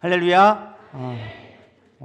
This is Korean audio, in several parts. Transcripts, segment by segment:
할렐루야.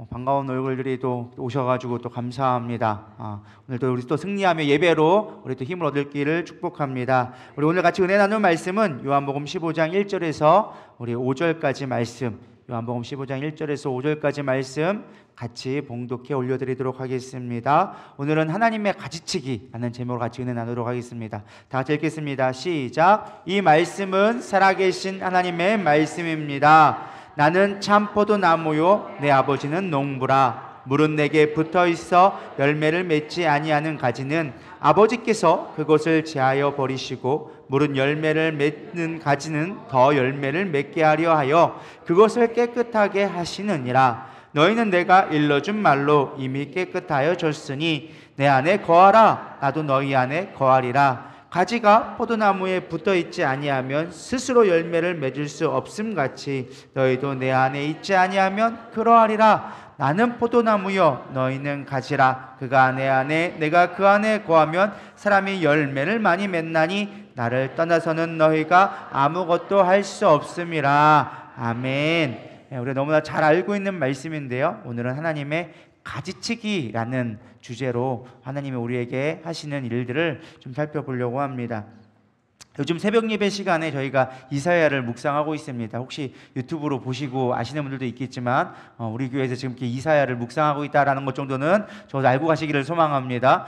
반가운 얼굴들이 또 오셔가지고 또 감사합니다. 오늘도 우리 또 승리하며 예배로 우리 또 힘을 얻을 길을 축복합니다. 우리 오늘 같이 은혜 나눌 말씀은 요한복음 15장 1절에서 우리 5절까지 말씀, 요한복음 15장 1절에서 5절까지 말씀 같이 봉독해 올려드리도록 하겠습니다. 오늘은 하나님의 가지치기라는 제목으로 같이 은혜 나누도록 하겠습니다. 다 같이 읽겠습니다. 시작. 이 말씀은 살아계신 하나님의 말씀입니다. 나는 참 포도나무요 내 아버지는 농부라. 물은 내게 붙어있어 열매를 맺지 아니하는 가지는 아버지께서 그것을 제하여 버리시고, 물은 열매를 맺는 가지는 더 열매를 맺게 하려 하여 그것을 깨끗하게 하시느니라. 너희는 내가 일러준 말로 이미 깨끗하여 졌으니 내 안에 거하라. 나도 너희 안에 거하리라. 가지가 포도나무에 붙어있지 아니하면 스스로 열매를 맺을 수 없음같이 너희도 내 안에 있지 아니하면 그러하리라. 나는 포도나무요 너희는 가지라. 그가 내 안에 내가 그 안에 거하면 사람이 열매를 많이 맺나니 나를 떠나서는 너희가 아무것도 할 수 없음이라. 아멘. 우리가 너무나 잘 알고 있는 말씀인데요, 오늘은 하나님의 가지치기라는 주제로 하나님이 우리에게 하시는 일들을 좀 살펴보려고 합니다. 요즘 새벽 예배 시간에 저희가 이사야를 묵상하고 있습니다. 혹시 유튜브로 보시고 아시는 분들도 있겠지만 우리 교회에서 지금 이렇게 이사야를 묵상하고 있다라는 것 정도는 저도 알고 가시기를 소망합니다.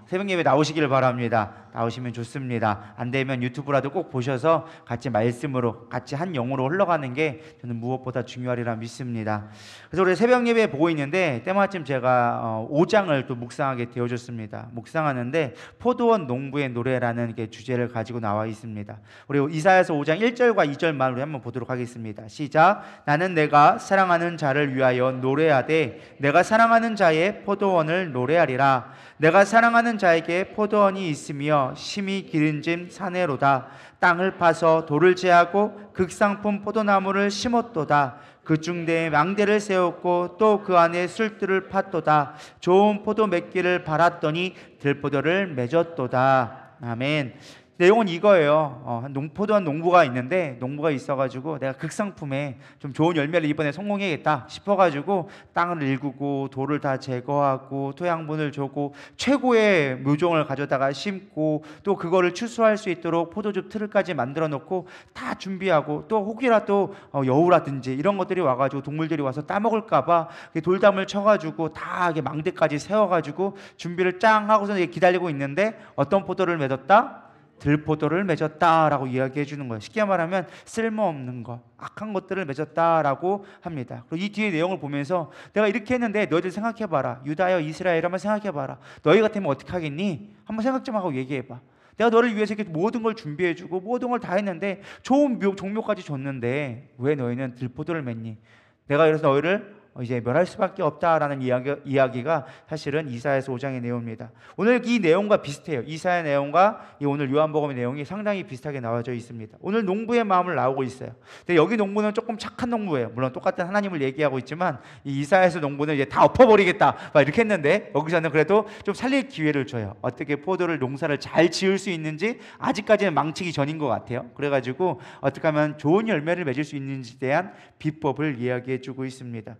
새벽 예배 나오시기를 바랍니다. 나오시면 좋습니다. 안 되면 유튜브라도 꼭 보셔서 같이 말씀으로, 같이 한 영으로 흘러가는 게 저는 무엇보다 중요하리라 믿습니다. 그래서 우리 새벽 예배 보고 있는데 때마침 제가 5장을 또 묵상하게 되어졌습니다. 묵상하는데 포도원 농부의 노래라는 게 주제를 가지고 나와 있습니다. 우리 이사야서 5장 1절과 2절만 우리 한번 보도록 하겠습니다. 시작. 나는 내가 사랑하는 자를 위하여 노래하되 내가 사랑하는 자의 포도원을 노래하리라. 내가 사랑하는 자에게 포도원이 있으며 심히 기름진 사내로다. 땅을 파서 돌을 제하고 극상품 포도나무를 심었도다. 그 중대에 망대를 세웠고 또 그 안에 술들을 팠도다. 좋은 포도 맺기를 바랐더니 들포도를 맺었도다. 아멘. 내용은 이거예요. 포도원 농부가 있는데, 농부가 있어가지고 내가 극상품에 좀 좋은 열매를 이번에 성공해야겠다 싶어가지고 땅을 일구고 돌을 다 제거하고 토양분을 주고 최고의 묘종을 가져다가 심고 또 그거를 추수할 수 있도록 포도즙 틀을까지 만들어 놓고 다 준비하고, 또 혹이라도 여우라든지 이런 것들이 와가지고 동물들이 와서 따먹을까봐 돌담을 쳐가지고 다 망대까지 세워가지고 준비를 짱 하고서 기다리고 있는데 어떤 포도를 맺었다? 들포도를 맺었다라고 이야기해 주는 거예요. 쉽게 말하면 쓸모없는 것, 악한 것들을 맺었다라고 합니다. 그리고 이 뒤에 내용을 보면서 내가 이렇게 했는데 너희들 생각해봐라. 유다여 이스라엘 한번 생각해봐라. 너희 같으면 어떻게 하겠니? 한번 생각 좀 하고 얘기해봐. 내가 너를 위해서 이렇게 모든 걸 준비해주고 모든 걸 다 했는데 좋은 종묘까지 줬는데 왜 너희는 들포도를 맺니? 내가 그래서 너희를 이제 멸할 수밖에 없다라는 이야기가 사실은 이사야서 5장의 내용입니다. 오늘 이 내용과 비슷해요. 이사야 내용과 이 오늘 요한복음의 내용이 상당히 비슷하게 나와져 있습니다. 오늘 농부의 마음을 나오고 있어요. 근데 여기 농부는 조금 착한 농부예요. 물론 똑같은 하나님을 얘기하고 있지만 이 이사야서 농부는 이제 다 엎어버리겠다 막 이렇게 했는데 여기서는 그래도 좀 살릴 기회를 줘요. 어떻게 포도를 농사를 잘 지을 수 있는지 아직까지는 망치기 전인 것 같아요. 그래가지고 어떻게 하면 좋은 열매를 맺을 수 있는지에 대한 비법을 이야기해주고 있습니다.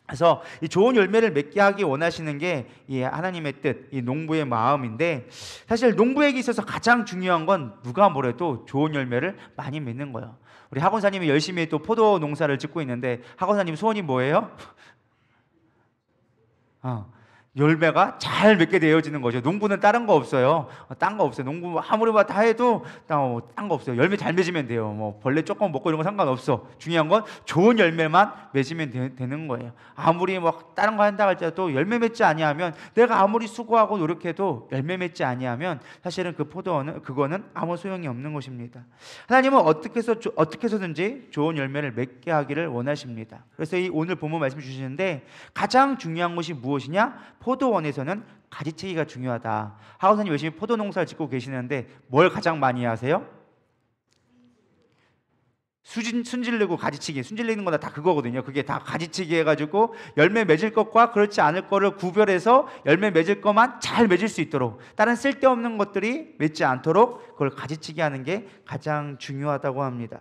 그래서 이 좋은 열매를 맺게 하기 원하시는 게 이 하나님의 뜻, 이 농부의 마음인데, 사실 농부에게 있어서 가장 중요한 건 누가 뭐래도 좋은 열매를 많이 맺는 거예요. 우리 학원사님이 열심히 또 포도 농사를 짓고 있는데 학원사님 소원이 뭐예요? 열매가 잘 맺게 되어지는 거죠. 농부는 다른 거 없어요. 딴 거 없어요. 농부 아무리 다 해도 딴 거 없어요. 열매 잘 맺으면 돼요. 뭐 벌레 조금 먹고 이런 거 상관없어. 중요한 건 좋은 열매만 맺으면 되는 거예요. 아무리 뭐 다른 거 한다 할지라도 열매 맺지 아니하면, 내가 아무리 수고하고 노력해도 열매 맺지 아니하면 사실은 그 포도원은 그거는 아무 소용이 없는 것입니다. 하나님은 어떻게 해서든지 좋은 열매를 맺게 하기를 원하십니다. 그래서 이 오늘 본문 말씀 주시는데 가장 중요한 것이 무엇이냐? 포도원에서는 가지치기가 중요하다. 하우사님 열심히 포도 농사를 짓고 계시는데 뭘 가장 많이 하세요? 순질르고 가지치기, 순질리는 거나 다 그거거든요. 그게 다 가지치기 해가지고 열매 맺을 것과 그렇지 않을 거를 구별해서 열매 맺을 것만 잘 맺을 수 있도록, 다른 쓸데없는 것들이 맺지 않도록 그걸 가지치기 하는 게 가장 중요하다고 합니다.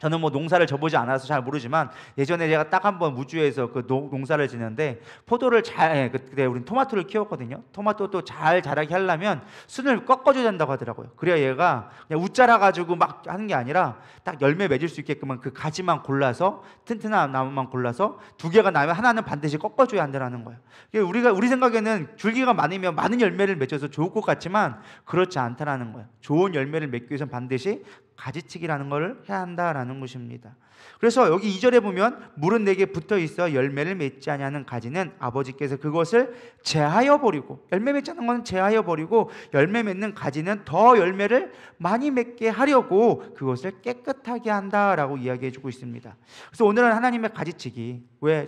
저는 뭐 농사를 져보지 않아서 잘 모르지만 예전에 제가 딱 한 번 우주에서 그 농사를 짓는데 포도를 그때 우린 토마토를 키웠거든요. 토마토도 잘 자라게 하려면 순을 꺾어줘야 된다고 하더라고요. 그래야 얘가 그냥 웃자라 가지고 막 하는 게 아니라 딱 열매 맺을 수 있게끔 그 가지만 골라서 튼튼한 나무만 골라서 2개가 나면 하나는 반드시 꺾어줘야 한다는 거예요. 우리 생각에는 줄기가 많으면 많은 열매를 맺어서 좋을 것 같지만 그렇지 않다라는 거예요. 좋은 열매를 맺기 위해서는 반드시 가지치기라는 걸 해야 한다라는 것입니다. 그래서 여기 2절에 보면 물은 내게 붙어 있어 열매를 맺지 아니하는 가지는 아버지께서 그것을 제하여 버리고, 열매 맺지 않는 것은 제하여 버리고 열매 맺는 가지는 더 열매를 많이 맺게 하려고 그것을 깨끗하게 한다라고 이야기해 주고 있습니다. 그래서 오늘은 하나님의 가지치기, 왜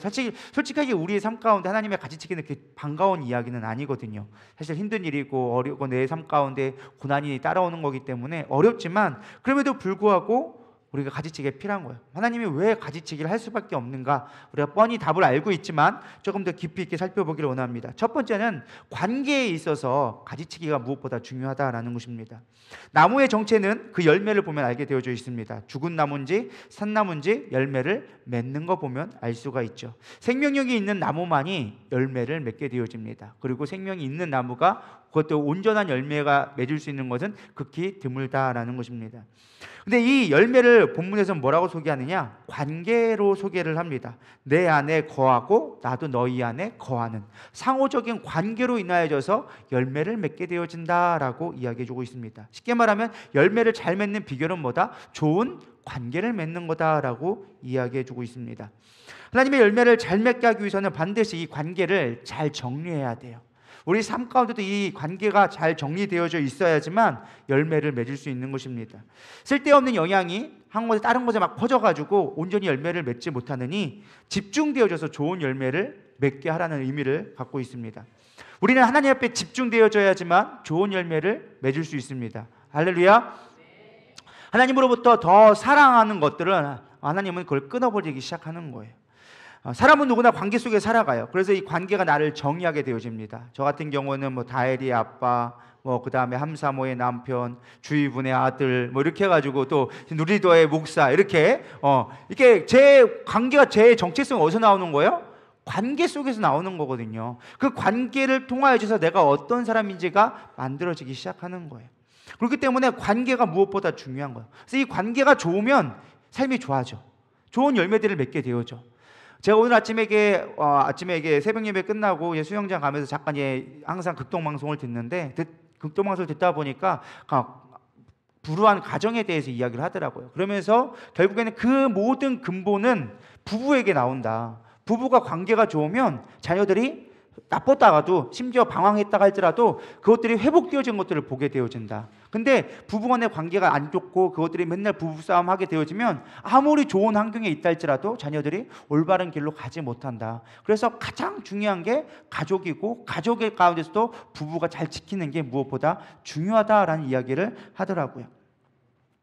솔직하게 우리의 삶 가운데 하나님의 가지치기는 그렇게 반가운 이야기는 아니거든요. 사실 힘든 일이고 어렵고 내 삶 가운데 고난이 따라오는 거기 때문에 어렵지만 그럼에도 불구하고 우리가 가지치기가 필요한 거예요. 하나님이 왜 가지치기를 할 수밖에 없는가? 우리가 뻔히 답을 알고 있지만 조금 더 깊이 있게 살펴보기를 원합니다. 첫 번째는 관계에 있어서 가지치기가 무엇보다 중요하다라는 것입니다. 나무의 정체는 그 열매를 보면 알게 되어져 있습니다. 죽은 나무인지 산나무인지 열매를 맺는 거 보면 알 수가 있죠. 생명력이 있는 나무만이 열매를 맺게 되어집니다. 그리고 생명이 있는 나무가 그것도 온전한 열매가 맺을 수 있는 것은 극히 드물다라는 것입니다. 근데 이 열매를 본문에서는 뭐라고 소개하느냐? 관계로 소개를 합니다. 내 안에 거하고 나도 너희 안에 거하는 상호적인 관계로 인하여져서 열매를 맺게 되어진다라고 이야기해주고 있습니다. 쉽게 말하면 열매를 잘 맺는 비결은 뭐다? 좋은 관계를 맺는 거다라고 이야기해주고 있습니다. 하나님의 열매를 잘 맺게 하기 위해서는 반드시 이 관계를 잘 정리해야 돼요. 우리 삶 가운데도 이 관계가 잘 정리되어져 있어야지만 열매를 맺을 수 있는 것입니다. 쓸데없는 영향이 한 곳에 다른 곳에 막 퍼져가지고 온전히 열매를 맺지 못하느니 집중되어져서 좋은 열매를 맺게 하라는 의미를 갖고 있습니다. 우리는 하나님 앞에 집중되어져야지만 좋은 열매를 맺을 수 있습니다. 할렐루야. 하나님으로부터 더 사랑하는 것들은 하나님은 그걸 끊어버리기 시작하는 거예요. 사람은 누구나 관계 속에 살아가요. 그래서 이 관계가 나를 정의하게 되어집니다. 저 같은 경우는 뭐 다엘이의 아빠, 그 다음에 함사모의 남편, 주의분의 아들, 이렇게 해가지고 또 누리도의 목사, 이렇게 이게 관계가 제 정체성이 어디서 나오는 거예요? 관계 속에서 나오는 거거든요. 그 관계를 통하여서 내가 어떤 사람인지가 만들어지기 시작하는 거예요. 그렇기 때문에 관계가 무엇보다 중요한 거예요. 그래서 이 관계가 좋으면 삶이 좋아져. 좋은 열매들을 맺게 되어져. 제가 오늘 아침에 새벽 예배 끝나고 수영장 가면서 잠깐 항상 극동방송을 듣는데 극동방송을 듣다 보니까 불우한 가정에 대해서 이야기를 하더라고요. 그러면서 결국에는 그 모든 근본은 부부에게 나온다. 부부가 관계가 좋으면 자녀들이 나빴다가도 심지어 방황했다가 할지라도 그것들이 회복되어진 것들을 보게 되어진다. 근데 부부간의 관계가 안 좋고 그것들이 맨날 부부싸움 하게 되어지면 아무리 좋은 환경에 있다 할지라도 자녀들이 올바른 길로 가지 못한다. 그래서 가장 중요한 게 가족이고 가족의 가운데서도 부부가 잘 지키는 게 무엇보다 중요하다라는 이야기를 하더라고요.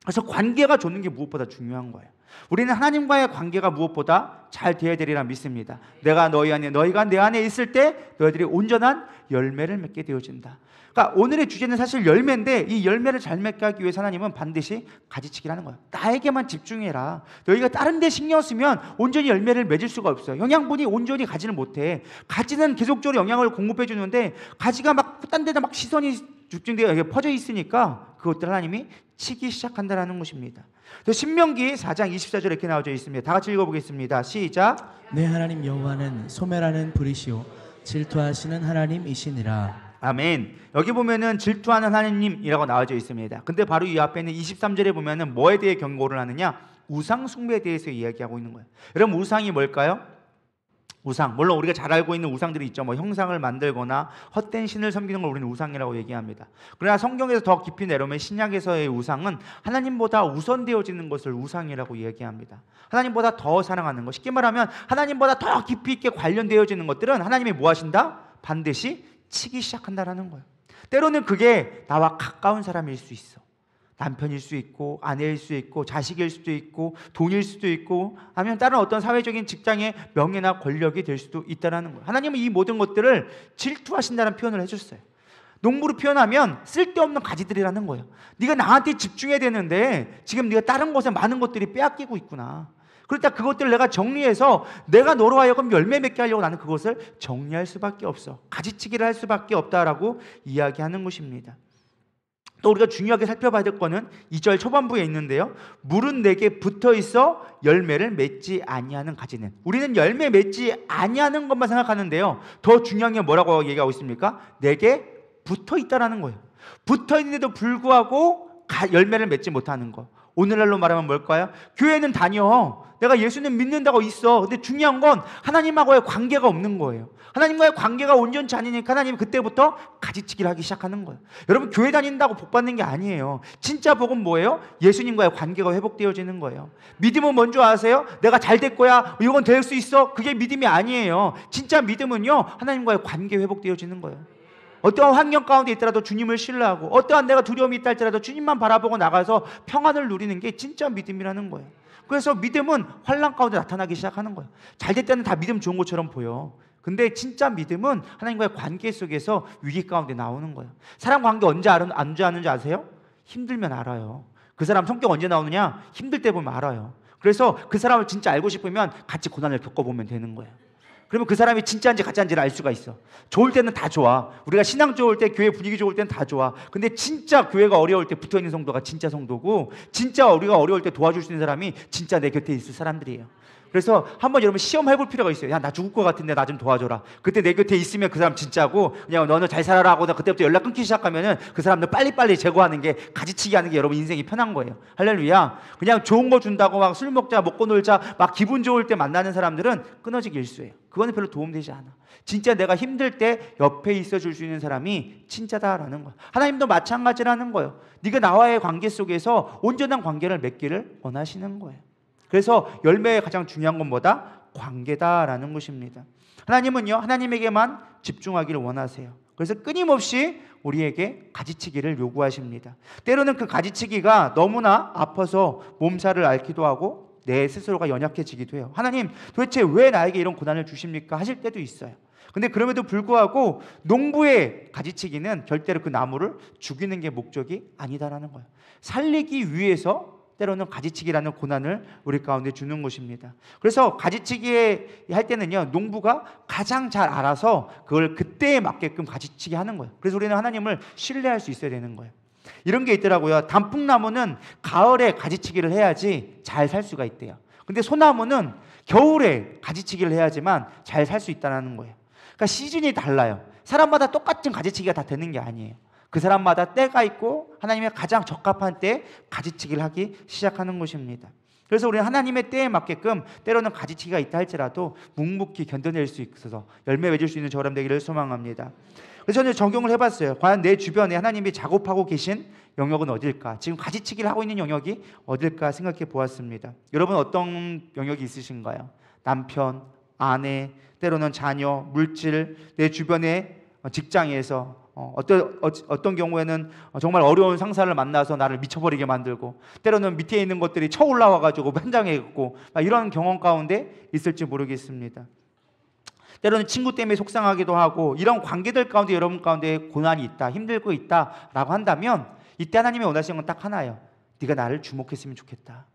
그래서 관계가 좋는 게 무엇보다 중요한 거예요. 우리는 하나님과의 관계가 무엇보다 잘 되어야 되리라 믿습니다. 내가 너희 안에, 너희가 내 안에 있을 때 너희들이 온전한 열매를 맺게 되어진다. 그러니까 오늘의 주제는 사실 열매인데 이 열매를 잘 맺게 하기 위해서 하나님은 반드시 가지치기를 하는 거예요. 나에게만 집중해라. 너희가 다른 데 신경 쓰면 온전히 열매를 맺을 수가 없어요. 영양분이 온전히 가지를 못해. 가지는 계속적으로 영양을 공급해 주는데 가지가 막 딴 데다 막 시선이 집중되어 퍼져 있으니까 그것들 하나님이 치기 시작한다는 것입니다. 신명기 4장 24절에 이렇게 나와져 있습니다. 다 같이 읽어보겠습니다. 시작. 내 하나님 여호와는 소멸하는 불이시오 질투하시는 하나님이시니라. 아멘. 여기 보면은 질투하는 하나님이라고 나와져 있습니다. 근데 바로 이 앞에는 23절에 보면은 뭐에 대해 경고를 하느냐? 우상 숭배에 대해서 이야기하고 있는 거예요. 여러분 우상이 뭘까요? 우상, 물론 우리가 잘 알고 있는 우상들이 있죠. 형상을 만들거나 헛된 신을 섬기는 걸 우리는 우상이라고 얘기합니다. 그러나 성경에서 더 깊이 내려오면 신약에서의 우상은 하나님보다 우선되어지는 것을 우상이라고 얘기합니다. 하나님보다 더 사랑하는 것, 쉽게 말하면 하나님보다 더 깊이 있게 관련되어지는 것들은 하나님이 뭐 하신다? 반드시 치기 시작한다라는 거예요. 때로는 그게 나와 가까운 사람일 수 있어. 남편일 수 있고 아내일 수 있고 자식일 수도 있고 돈일 수도 있고 아니면 다른 어떤 사회적인 직장의 명예나 권력이 될 수도 있다는 거예요. 하나님은 이 모든 것들을 질투하신다는 표현을 해줬어요. 농부로 표현하면 쓸데없는 가지들이라는 거예요. 네가 나한테 집중해야 되는데 지금 네가 다른 것에 많은 것들이 빼앗기고 있구나. 그러다 그것들을 내가 정리해서 내가 너로 하여금 열매 맺게 하려고 나는 그것을 정리할 수밖에 없어. 가지치기를 할 수밖에 없다라고 이야기하는 것입니다. 또 우리가 중요하게 살펴봐야 될 거는 2절 초반부에 있는데요. 물은 내게 붙어 있어 열매를 맺지 아니하는 가지는. 우리는 열매 맺지 아니하는 것만 생각하는데요. 더 중요한 게 뭐라고 얘기하고 있습니까? 내게 붙어 있다라는 거예요. 붙어 있는데도 불구하고 열매를 맺지 못하는 거. 오늘날로 말하면 뭘까요? 교회는 다녀. 내가 예수님 믿는다고 있어. 근데 중요한 건 하나님하고의 관계가 없는 거예요. 하나님과의 관계가 온전치 않으니까 하나님이 그때부터 가지치기를 하기 시작하는 거예요. 여러분, 교회 다닌다고 복 받는 게 아니에요. 진짜 복은 뭐예요? 예수님과의 관계가 회복되어지는 거예요. 믿음은 뭔지 아세요? 내가 잘 될 거야, 이건 될 수 있어. 그게 믿음이 아니에요. 진짜 믿음은요, 하나님과의 관계 회복되어지는 거예요. 어떠한 환경 가운데 있더라도 주님을 신뢰하고, 어떠한 내가 두려움이 있다 할지라도 주님만 바라보고 나가서 평안을 누리는 게 진짜 믿음이라는 거예요. 그래서 믿음은 환난 가운데 나타나기 시작하는 거예요. 잘 될 때는 다 믿음 좋은 것처럼 보여. 근데 진짜 믿음은 하나님과의 관계 속에서 위기 가운데 나오는 거예요. 사람 관계 언제 아는지 아세요? 힘들면 알아요. 그 사람 성격 언제 나오느냐? 힘들 때 보면 알아요. 그래서 그 사람을 진짜 알고 싶으면 같이 고난을 겪어보면 되는 거예요. 그러면 그 사람이 진짜인지 가짜인지를 알 수가 있어. 좋을 때는 다 좋아. 우리가 신앙 좋을 때, 교회 분위기 좋을 때는 다 좋아. 근데 진짜 교회가 어려울 때 붙어있는 성도가 진짜 성도고, 진짜 우리가 어려울 때 도와줄 수 있는 사람이 진짜 내 곁에 있을 사람들이에요. 그래서 한번 여러분 시험해볼 필요가 있어요. 야, 나 죽을 것 같은데 나 좀 도와줘라. 그때 내 곁에 있으면 그 사람 진짜고, 그냥 너는 잘 살아라 하고 그때부터 연락 끊기 시작하면은 그 사람들 빨리빨리 제거하는 게, 가지치기 하는 게 여러분 인생이 편한 거예요. 할렐루야. 그냥 좋은 거 준다고 막 술 먹자, 먹고 놀자, 막 기분 좋을 때 만나는 사람들은 끊어지기 일쑤예요. 그거는 별로 도움되지 않아. 진짜 내가 힘들 때 옆에 있어 줄 수 있는 사람이 진짜다라는 거예요. 하나님도 마찬가지라는 거예요. 네가 나와의 관계 속에서 온전한 관계를 맺기를 원하시는 거예요. 그래서 열매의 가장 중요한 건 뭐다? 관계다라는 것입니다. 하나님은요, 하나님에게만 집중하기를 원하세요. 그래서 끊임없이 우리에게 가지치기를 요구하십니다. 때로는 그 가지치기가 너무나 아파서 몸살을 앓기도 하고 내 스스로가 연약해지기도 해요. 하나님, 도대체 왜 나에게 이런 고난을 주십니까? 하실 때도 있어요. 근데 그럼에도 불구하고 농부의 가지치기는 절대로 그 나무를 죽이는 게 목적이 아니다라는 거예요. 살리기 위해서 때로는 가지치기라는 고난을 우리 가운데 주는 것입니다. 그래서 가지치기 할 때는요, 농부가 가장 잘 알아서 그걸 그때에 맞게끔 가지치기 하는 거예요. 그래서 우리는 하나님을 신뢰할 수 있어야 되는 거예요. 이런 게 있더라고요. 단풍나무는 가을에 가지치기를 해야지 잘 살 수가 있대요. 근데 소나무는 겨울에 가지치기를 해야지만 잘 살 수 있다는 거예요. 그러니까 시즌이 달라요. 사람마다 똑같은 가지치기가 다 되는 게 아니에요. 그 사람마다 때가 있고 하나님의 가장 적합한 때에 가지치기를 하기 시작하는 것입니다. 그래서 우리는 하나님의 때에 맞게끔 때로는 가지치기가 있다 할지라도 묵묵히 견뎌낼 수 있어서 열매 맺을 수 있는 저람 되기를 소망합니다. 그래서 저는 적용을 해봤어요. 과연 내 주변에 하나님이 작업하고 계신 영역은 어딜까? 지금 가지치기를 하고 있는 영역이 어딜까 생각해 보았습니다. 여러분 어떤 영역이 있으신가요? 남편, 아내, 때로는 자녀, 물질, 내 주변의 직장에서 어떤 경우에는 정말 어려운 상사를 만나서 나를 미쳐버리게 만들고, 때로는 밑에 있는 것들이 쳐 올라와가지고 현장에 있고, 이런 경험 가운데 있을지 모르겠습니다. 때로는 친구 때문에 속상하기도 하고, 이런 관계들 가운데 여러분 가운데 고난이 있다, 힘들고 있다라고 한다면 이때 하나님이 원하시는 건 딱 하나예요. 네가 나를 주목했으면 좋겠다.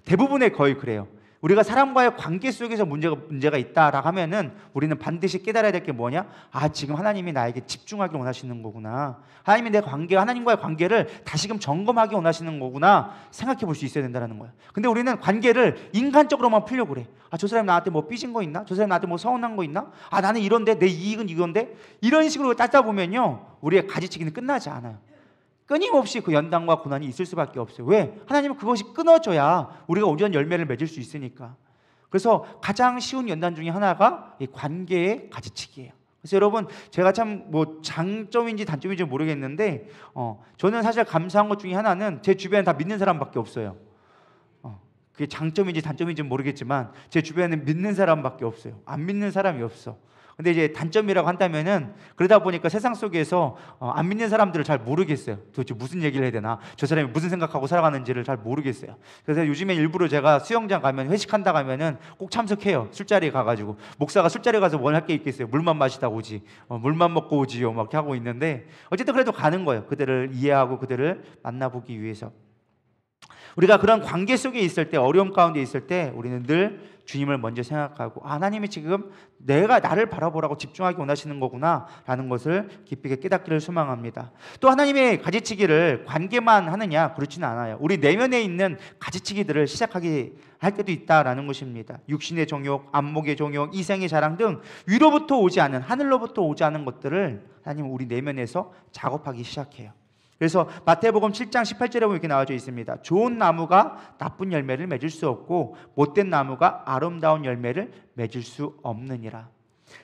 대부분의 거의 그래요. 우리가 사람과의 관계 속에서 문제가 있다라고 하면은 우리는 반드시 깨달아야 될 게 뭐냐? 아, 지금 하나님이 나에게 집중하기 원하시는 거구나. 하나님이 내 관계, 하나님과의 관계를 다시금 점검하기 원하시는 거구나 생각해 볼 수 있어야 된다는 거예요. 근데 우리는 관계를 인간적으로만 풀려고 그래. 아, 저 사람이 나한테 뭐 삐진 거 있나? 저 사람이 나한테 뭐 서운한 거 있나? 아, 나는 이런데 내 이익은 이건데? 이런 식으로 따다 보면요, 우리의 가지치기는 끝나지 않아요. 끊임없이 그 연단과 고난이 있을 수밖에 없어요. 왜? 하나님은 그것이 끊어져야 우리가 온전한 열매를 맺을 수 있으니까. 그래서 가장 쉬운 연단 중에 하나가 이 관계의 가지치기예요. 그래서 여러분, 제가 참 뭐 장점인지 단점인지 모르겠는데 저는 사실 감사한 것 중에 하나는 제 주변에 다 믿는 사람밖에 없어요. 그게 장점인지 단점인지 모르겠지만 제 주변에는 믿는 사람밖에 없어요. 안 믿는 사람이 없어. 근데 이제 단점이라고 한다면은 그러다 보니까 세상 속에서 안 믿는 사람들을 잘 모르겠어요. 도대체 무슨 얘기를 해야 되나? 저 사람이 무슨 생각하고 살아가는지를 잘 모르겠어요. 그래서 요즘에 일부러 제가 수영장 가면 회식한다 가면은 꼭 참석해요. 술자리에 가가지고 목사가 술자리에 가서 뭘 할 게 있겠어요? 물만 마시다 오지, 물만 먹고 오지요, 막 이렇게 하고 있는데 어쨌든 그래도 가는 거예요. 그들을 이해하고 그들을 만나보기 위해서. 우리가 그런 관계 속에 있을 때, 어려움 가운데 있을 때 우리는 늘 주님을 먼저 생각하고 하나님이 지금 나를 바라보라고 집중하기 원하시는 거구나 라는 것을 깊이 깨닫기를 소망합니다. 또 하나님의 가지치기를 관계만 하느냐? 그렇지는 않아요. 우리 내면에 있는 가지치기들을 시작하게 할 때도 있다라는 것입니다. 육신의 정욕, 안목의 정욕, 이생의 자랑 등 위로부터 오지 않은, 하늘로부터 오지 않은 것들을 하나님은 우리 내면에서 작업하기 시작해요. 그래서 마태복음 7장 18절에 보면 이렇게 나와져 있습니다. 좋은 나무가 나쁜 열매를 맺을 수 없고 못된 나무가 아름다운 열매를 맺을 수 없느니라.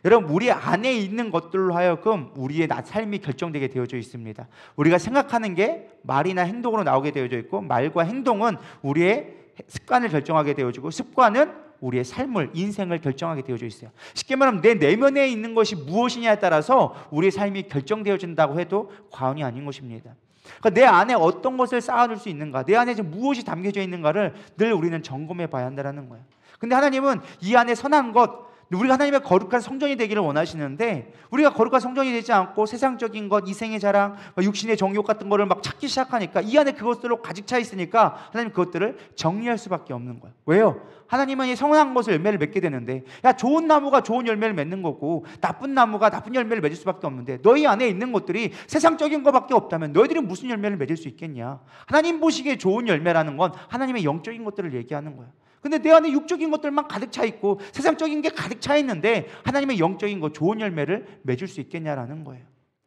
여러분, 우리 안에 있는 것들로 하여금 우리의 삶이 결정되게 되어져 있습니다. 우리가 생각하는 게 말이나 행동으로 나오게 되어져 있고, 말과 행동은 우리의 습관을 결정하게 되어지고, 습관은 우리의 삶을, 인생을 결정하게 되어져 있어요. 쉽게 말하면 내 내면에 있는 것이 무엇이냐에 따라서 우리의 삶이 결정되어진다고 해도 과언이 아닌 것입니다. 그러니까 내 안에 어떤 것을 쌓아둘 수 있는가, 내 안에 지금 무엇이 담겨져 있는가를 늘 우리는 점검해 봐야 한다는 거예요. 근데 하나님은 이 안에 선한 것, 우리가 하나님의 거룩한 성전이 되기를 원하시는데, 우리가 거룩한 성전이 되지 않고 세상적인 것, 이생의 자랑, 육신의 정욕 같은 거를 막 찾기 시작하니까, 이 안에 그것들로 가득 차 있으니까 하나님 그것들을 정리할 수밖에 없는 거예요. 왜요? 하나님은 이 선한 것을 열매를 맺게 되는데, 야, 좋은 나무가 좋은 열매를 맺는 거고 나쁜 나무가 나쁜 열매를 맺을 수밖에 없는데, 너희 안에 있는 것들이 세상적인 것밖에 없다면 너희들이 무슨 열매를 맺을 수 있겠냐? 하나님 보시기에 좋은 열매라는 건 하나님의 영적인 것들을 얘기하는 거예요. 근데 내 안에 육적인 것들만 가득 차 있고 세상적인 게 가득 차 있는데 하나님의 영적인 것, 좋은 열매를 맺을 수 있겠냐라는 거예요.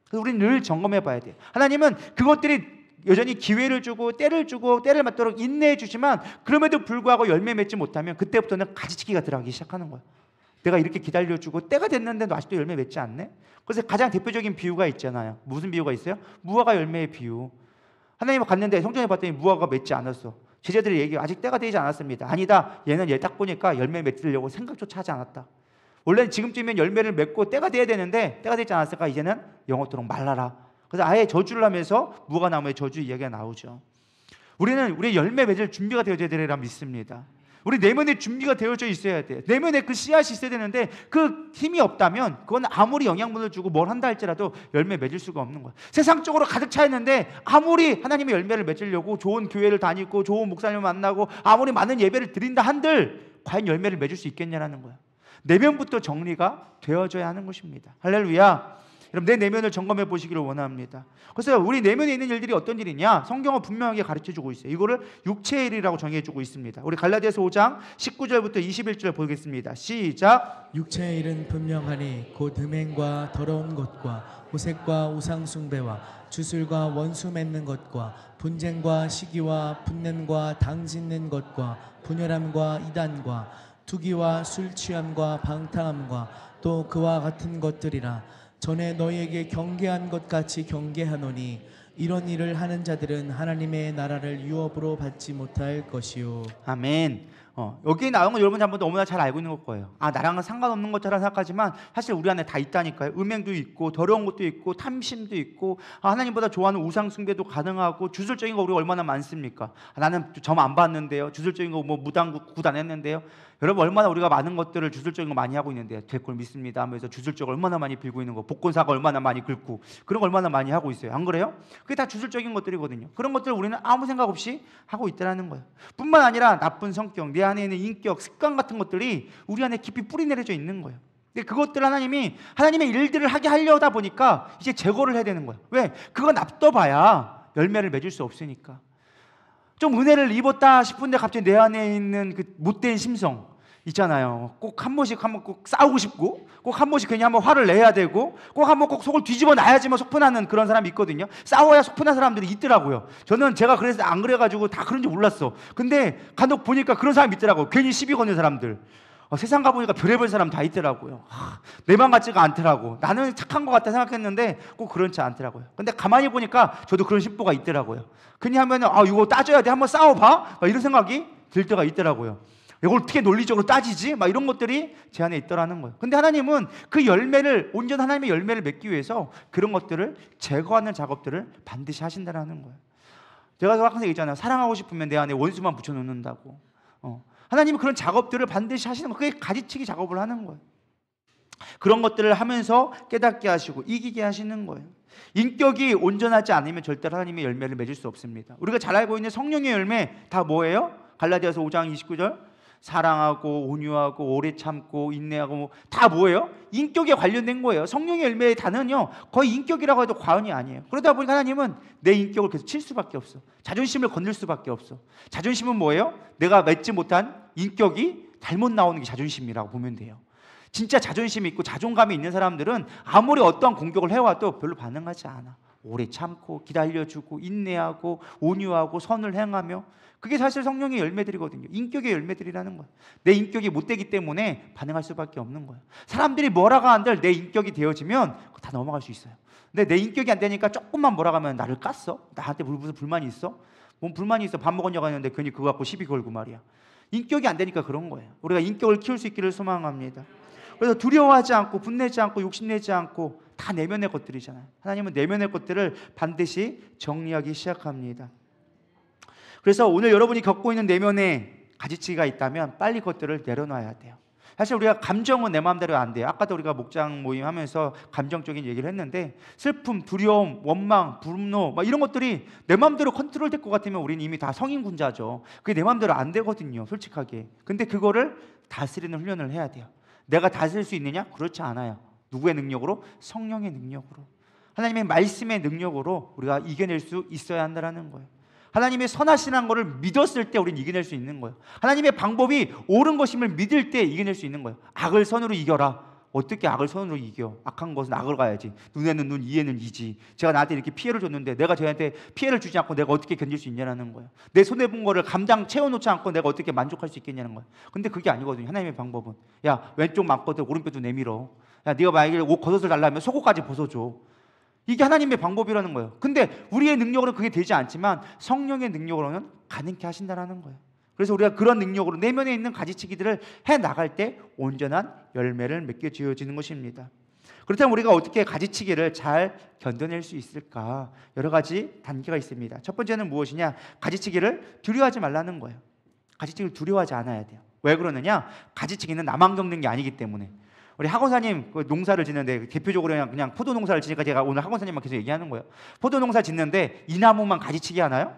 그래서 우리는 늘 점검해 봐야 돼요. 하나님은 그것들이 여전히 기회를 주고 때를 맞도록 인내해 주지만, 그럼에도 불구하고 열매 맺지 못하면 그때부터는 가지치기가 들어가기 시작하는 거예요. 내가 이렇게 기다려주고 때가 됐는데도 아직도 열매 맺지 않네? 그래서 가장 대표적인 비유가 있잖아요. 무슨 비유가 있어요? 무화과 열매의 비유. 하나님을 갔는데 성전에 봤더니 무화과가 맺지 않았어. 제자들이 얘기해요. 아직 때가 되지 않았습니다. 아니다. 얘는 얘 딱 보니까 열매 맺으려고 생각조차 하지 않았다. 원래는 지금쯤이면 열매를 맺고 때가 돼야 되는데 때가 되지 않았을까? 이제는 영원토록 말라라. 그래서 아예 저주를 하면서 무화과 나무의 저주 이야기가 나오죠. 우리는 우리의 열매 맺을 준비가 되어져야 되리라 믿습니다. 우리 내면에 준비가 되어져 있어야 돼요. 내면에 그 씨앗이 있어야 되는데 그 힘이 없다면 그건 아무리 영양분을 주고 뭘 한다 할지라도 열매 맺을 수가 없는 거예요. 세상적으로 가득 차 있는데 아무리 하나님의 열매를 맺으려고 좋은 교회를 다니고 좋은 목사님을 만나고 아무리 많은 예배를 드린다 한들 과연 열매를 맺을 수 있겠냐라는 거예요. 내면부터 정리가 되어져야 하는 것입니다. 할렐루야. 여러분, 내 내면을 점검해 보시기를 원합니다. 그래서 우리 내면에 있는 일들이 어떤 일이냐? 성경은 분명하게 가르쳐주고 있어요. 이거를 육체의 일이라고 정해주고 있습니다. 우리 갈라디아서 5장 19절부터 21절 보겠습니다. 시작. 육체의 일은 분명하니 곧 음행과 더러운 것과 호색과 우상숭배와 주술과 원수 맺는 것과 분쟁과 시기와 분냄과 당짓는 것과 분열함과 이단과 투기와 술 취함과 방탕함과 또 그와 같은 것들이라. 전에 너희에게 경계한 것 같이 경계하노니 이런 일을 하는 자들은 하나님의 나라를 유업으로 받지 못할 것이요. 아멘. 여기 나온 건 여러분 한번 너무나 잘 알고 있는 것 거예요. 나랑은 상관없는 것처럼 생각하지만 사실 우리 안에 다 있다니까요. 음행도 있고 더러운 것도 있고 탐심도 있고, 하나님보다 좋아하는 우상 숭배도 가능하고, 주술적인 거 우리가 얼마나 많습니까? 나는 점 안 봤는데요. 주술적인 거 뭐 무당 굿 안 했는데요. 여러분, 얼마나 우리가 많은 것들을 주술적인 거 많이 하고 있는데요. 될 걸 믿습니다 하면서 주술적으로 얼마나 많이 빌고 있는 거, 복권사가 얼마나 많이 긁고 그런 거 얼마나 많이 하고 있어요. 안 그래요? 그게 다 주술적인 것들이거든요. 그런 것들을 우리는 아무 생각 없이 하고 있다는 거예요. 뿐만 아니라 나쁜 성격, 내 안에 있는 인격, 습관 같은 것들이 우리 안에 깊이 뿌리 내려져 있는 거예요. 근데 그것들 하나님이 하나님의 일들을 하게 하려다 보니까 이제 제거를 해야 되는 거예요. 왜? 그거 놔둬봐야 열매를 맺을 수 없으니까. 좀 은혜를 입었다 싶은데 갑자기 내 안에 있는 그 못된 심성 있잖아요. 꼭 한 번씩 꼭 싸우고 싶고, 꼭 한 번씩 괜히 한번 화를 내야 되고, 꼭 한번 꼭 속을 뒤집어 놔야지만 속편하는 그런 사람이 있거든요. 싸워야 속편한 사람들이 있더라고요. 제가 그래서 안 그래가지고 다 그런 줄 몰랐어. 근데 간혹 보니까 그런 사람이 있더라고요. 괜히 시비 거는 사람들. 세상 가보니까 별의별 사람 다 있더라고요. 내 맘 같지가 않더라고. 나는 착한 것 같다 생각했는데 꼭 그렇지 않더라고요. 근데 가만히 보니까 저도 그런 심보가 있더라고요. 괜히 하면은 이거 따져야 돼. 한번 싸워봐. 이런 생각이 들 때가 있더라고요. 이걸 어떻게 논리적으로 따지지? 막 이런 것들이 제 안에 있더라는 거예요. 근데 하나님은 그 열매를, 온전한 하나님의 열매를 맺기 위해서 그런 것들을 제거하는 작업들을 반드시 하신다는 거예요. 제가 항상 얘기했잖아요. 사랑하고 싶으면 내 안에 원수만 붙여놓는다고. 하나님은 그런 작업들을 반드시 하시는 거예요. 그게 가지치기 작업을 하는 거예요. 그런 것들을 하면서 깨닫게 하시고 이기게 하시는 거예요. 인격이 온전하지 않으면 절대로 하나님의 열매를 맺을 수 없습니다. 우리가 잘 알고 있는 성령의 열매 다 뭐예요? 갈라디아서 5장 29절 사랑하고 온유하고 오래 참고 인내하고 다 뭐예요? 인격에 관련된 거예요. 성령의 열매의 단어는요 거의 인격이라고 해도 과언이 아니에요. 그러다 보니까 하나님은 내 인격을 계속 칠 수밖에 없어. 자존심을 건들 수밖에 없어. 자존심은 뭐예요? 내가 맺지 못한 인격이 잘못 나오는 게 자존심이라고 보면 돼요. 진짜 자존심이 있고 자존감이 있는 사람들은 아무리 어떠한 공격을 해와도 별로 반응하지 않아. 오래 참고 기다려주고 인내하고 온유하고 선을 행하며, 그게 사실 성령의 열매들이거든요. 인격의 열매들이라는 거예요. 내 인격이 못되기 때문에 반응할 수밖에 없는 거예요. 사람들이 뭐라고 한들 내 인격이 되어지면 다 넘어갈 수 있어요. 근데 내 인격이 안 되니까 조금만 뭐라고 하면 나를 깠어? 나한테 무슨 불만이 있어? 뭔 불만이 있어? 밥 먹으려고 했는데 괜히 그거 갖고 시비 걸고 말이야. 인격이 안 되니까 그런 거예요. 우리가 인격을 키울 수 있기를 소망합니다. 그래서 두려워하지 않고 분내지 않고 욕심내지 않고, 다 내면의 것들이잖아요. 하나님은 내면의 것들을 반드시 정리하기 시작합니다. 그래서 오늘 여러분이 겪고 있는 내면에 가지치기가 있다면 빨리 그것들을 내려놔야 돼요. 사실 우리가 감정은 내 마음대로 안 돼요. 아까도 우리가 목장 모임 하면서 감정적인 얘기를 했는데, 슬픔, 두려움, 원망, 분노 막 이런 것들이 내 마음대로 컨트롤 될 것 같으면 우리는 이미 다 성인군자죠. 그게 내 마음대로 안 되거든요, 솔직하게. 근데 그거를 다스리는 훈련을 해야 돼요. 내가 다스릴 수 있느냐? 그렇지 않아요. 누구의 능력으로? 성령의 능력으로, 하나님의 말씀의 능력으로 우리가 이겨낼 수 있어야 한다는 거예요. 하나님의 선하시는 것을 믿었을 때 우리는 이겨낼 수 있는 거예요. 하나님의 방법이 옳은 것임을 믿을 때 이겨낼 수 있는 거예요. 악을 선으로 이겨라. 어떻게 악을 선으로 이겨? 악한 것은 악을 가야지. 눈에는 눈, 이에는 이지. 제가 나한테 이렇게 피해를 줬는데 내가 저한테 피해를 주지 않고 내가 어떻게 견딜 수 있냐는 거예요. 내 손해본 거를 감당 채워놓지 않고 내가 어떻게 만족할 수 있겠냐는 거예요. 근데 그게 아니거든요. 하나님의 방법은, 야, 왼쪽 맞거든 오른쪽도 내밀어. 야, 네가 만약에 옷 겉옷을 달라면 속옷까지 벗어줘. 이게 하나님의 방법이라는 거예요. 근데 우리의 능력으로는 그게 되지 않지만 성령의 능력으로는 가능케 하신다는 거예요. 그래서 우리가 그런 능력으로 내면에 있는 가지치기들을 해나갈 때 온전한 열매를 맺게 되어지는 것입니다. 그렇다면 우리가 어떻게 가지치기를 잘 견뎌낼 수 있을까? 여러 가지 단계가 있습니다. 첫 번째는 무엇이냐? 가지치기를 두려워하지 말라는 거예요. 가지치기를 두려워하지 않아야 돼요. 왜 그러느냐? 가지치기는 나만 겪는 게 아니기 때문에. 우리 학원사님 농사를 짓는데 대표적으로 그냥 포도 농사를 지니까 제가 오늘 학원사님만 계속 얘기하는 거예요. 포도 농사 짓는데 이 나무만 가지치기 하나요?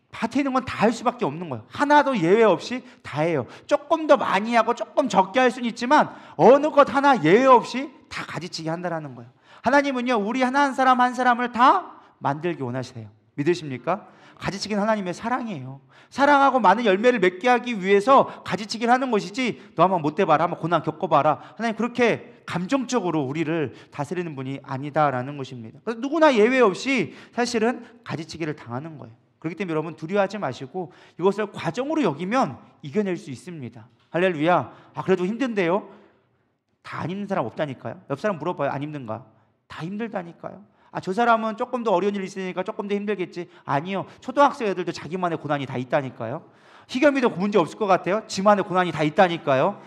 밭에 있는 건 다 할 수밖에 없는 거예요. 하나도 예외 없이 다 해요. 조금 더 많이 하고 조금 적게 할 수는 있지만 어느 것 하나 예외 없이 다 가지치기 한다는 거예요. 하나님은요, 우리 하나 한 사람 한 사람을 다 만들기 원하세요. 믿으십니까? 가지치기는 하나님의 사랑이에요. 사랑하고 많은 열매를 맺게 하기 위해서 가지치기를 하는 것이지, 너 한번 못 해봐라, 한번 고난 겪어봐라, 하나님 그렇게 감정적으로 우리를 다스리는 분이 아니다라는 것입니다. 그래서 누구나 예외 없이 사실은 가지치기를 당하는 거예요. 그렇기 때문에 여러분 두려워하지 마시고 이것을 과정으로 여기면 이겨낼 수 있습니다. 할렐루야. 그래도 힘든데요? 다 안 힘든 사람 없다니까요. 옆 사람 물어봐요. 안 힘든가? 다 힘들다니까요. 저 사람은 조금 더 어려운 일이 있으니까 조금 더 힘들겠지. 아니요. 초등학생 애들도 자기만의 고난이 다 있다니까요. 희겸이도 문제 없을 것 같아요. 지만의 고난이 다 있다니까요.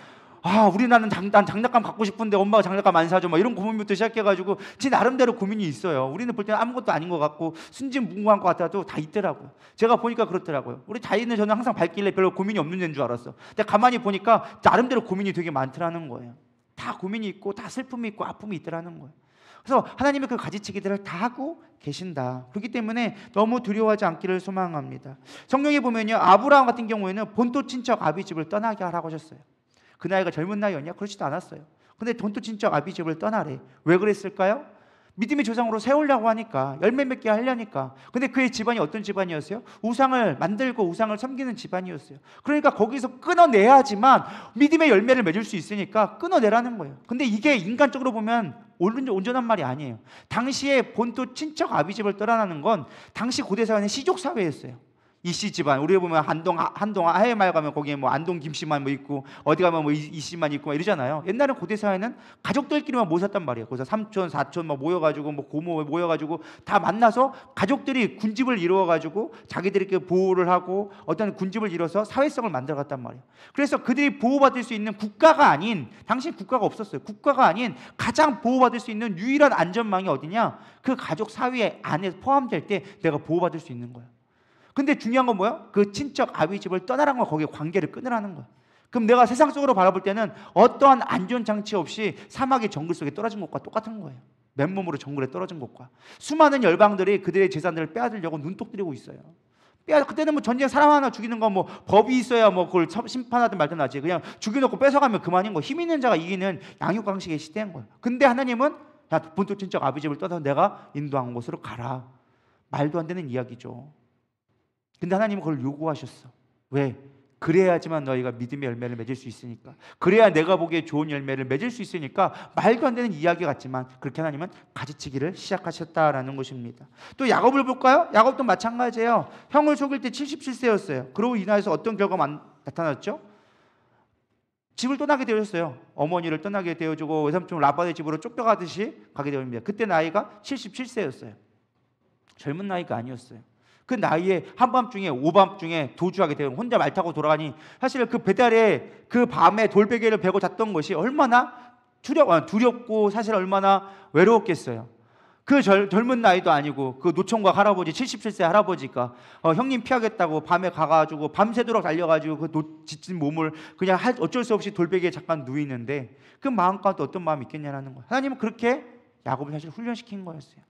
우리 난 장난감 갖고 싶은데 엄마가 장난감 안 사줘. 이런 고민부터 시작해가지고 지 나름대로 고민이 있어요. 우리는 볼 때는 아무것도 아닌 것 같고 순진무구한 것 같아도 다 있더라고요. 제가 보니까 그렇더라고요. 우리 자이는 저는 항상 밝길래 별로 고민이 없는 애인 줄 알았어. 근데 가만히 보니까 나름대로 고민이 되게 많더라는 거예요. 다 고민이 있고 다 슬픔이 있고 아픔이 있더라는 거예요. 그래서 하나님의 그 가지치기들을 다 하고 계신다. 그렇기 때문에 너무 두려워하지 않기를 소망합니다. 성경에 보면요, 아브라함 같은 경우에는 본토 친척 아비 집을 떠나게 하라고 하셨어요. 그 나이가 젊은 나이였냐? 그렇지도 않았어요. 근데 본토 친척 아비 집을 떠나래. 왜 그랬을까요? 믿음의 조상으로 세우려고 하니까, 열매 맺게 하려니까. 근데 그의 집안이 어떤 집안이었어요? 우상을 만들고 우상을 섬기는 집안이었어요. 그러니까 거기서 끊어내야지만 믿음의 열매를 맺을 수 있으니까 끊어내라는 거예요. 근데 이게 인간적으로 보면 온전한 말이 아니에요. 당시에 본토 친척 아비 집을 떠나는 건 당시 고대 사회는 시족 사회였어요. 이씨 집안, 우리 보면 한동 해외마을 가면 거기에 뭐 안동 김씨만 뭐 있고 어디 가면 뭐 이씨만 있고 막 이러잖아요. 옛날에 고대 사회는 가족들끼리만 모였단 말이에요. 그래서 삼촌, 사촌 막 모여가지고 뭐 고모 모여가지고 다 만나서 가족들이 군집을 이루어가지고 자기들끼리 보호를 하고 어떤 군집을 이뤄서 사회성을 만들어갔단 말이에요. 그래서 그들이 보호받을 수 있는 국가가 아닌, 당시 국가가 없었어요. 국가가 아닌 가장 보호받을 수 있는 유일한 안전망이 어디냐? 그 가족 사회 안에 포함될 때 내가 보호받을 수 있는 거예요. 근데 중요한 건 뭐야? 그 친척 아비 집을 떠나라는 거, 거기에 관계를 끊으라는 거야. 그럼 내가 세상적으로 바라볼 때는 어떠한 안전 장치 없이 사막의 정글 속에 떨어진 것과 똑같은 거예요. 맨몸으로 정글에 떨어진 것과. 수많은 열방들이 그들의 재산들을 빼앗으려고 눈독 들이고 있어요. 그때는 뭐 전쟁 사람 하나 죽이는 건 뭐 법이 있어야 뭐 그걸 심판하든 말든 하지. 그냥 죽여놓고 뺏어가면 그만인 거. 힘 있는 자가 이기는 양육강식의 시대인 거예요. 근데 하나님은 야, 본토 친척 아비 집을 떠나서 내가 인도한 곳으로 가라. 말도 안 되는 이야기죠. 근데 하나님은 그걸 요구하셨어. 왜? 그래야지만 너희가 믿음의 열매를 맺을 수 있으니까. 그래야 내가 보기에 좋은 열매를 맺을 수 있으니까. 말도 안 되는 이야기 같지만 그렇게 하나님은 가지치기를 시작하셨다라는 것입니다. 또 야곱을 볼까요? 야곱도 마찬가지예요. 형을 속일 때 77세였어요. 그러고 인하여서 어떤 결과가 나타났죠? 집을 떠나게 되었어요. 어머니를 떠나게 되어주고 외삼촌 라반의 집으로 쫓겨가듯이 가게 되었습니다. 그때 나이가 77세였어요. 젊은 나이가 아니었어요. 그 나이에 한밤중에 오밤중에 도주하게 되고 혼자 말 타고 돌아가니 사실 그 배달에 그 밤에 돌베개를 베고 잤던 것이 얼마나 두렵고 사실 얼마나 외로웠겠어요. 그 젊은 나이도 아니고 그 노총각 할아버지 77세 할아버지가 형님 피하겠다고 밤에 가가지고 밤새도록 달려가지고 그 지친 몸을 그냥 어쩔 수 없이 돌베개에 잠깐 누이는데 그 마음 가운데 어떤 마음이 있겠냐는 거예요. 하나님은 그렇게 야곱을 사실 훈련시킨 거였어요.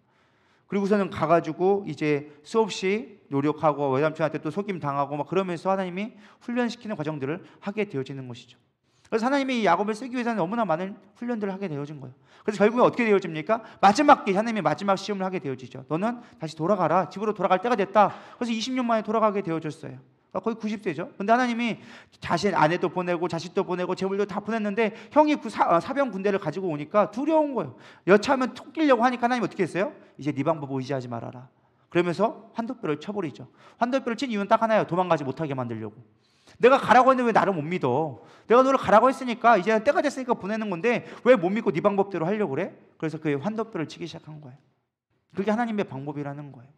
그리고서는 가가지고 이제 수없이 노력하고 외삼촌한테 또 속임 당하고 막 그러면서 하나님이 훈련시키는 과정들을 하게 되어지는 것이죠. 그래서 하나님이 이 야곱을 쓰기 위해서는 너무나 많은 훈련들을 하게 되어진 거예요. 그래서 결국에 어떻게 되어집니까? 하나님이 마지막 시험을 하게 되어지죠. 너는 다시 돌아가라. 집으로 돌아갈 때가 됐다. 그래서 20년 만에 돌아가게 되어졌어요. 거의 90세죠. 근데 하나님이 자신 아내도 보내고 자식도 보내고 재물도 다 보냈는데 형이 사병 군대를 가지고 오니까 두려운 거예요. 여차하면 톡 끼려고 하니까 하나님 어떻게 했어요? 이제 네 방법 의지하지 말아라. 그러면서 환도뼈를 쳐버리죠. 환도뼈를 친 이유는 딱 하나예요. 도망가지 못하게 만들려고. 내가 가라고 했는데 왜 나를 못 믿어? 내가 너를 가라고 했으니까 이제 때가 됐으니까 보내는 건데 왜 못 믿고 네 방법대로 하려고 그래? 그래서 그의 환도뼈를 치기 시작한 거예요. 그게 하나님의 방법이라는 거예요.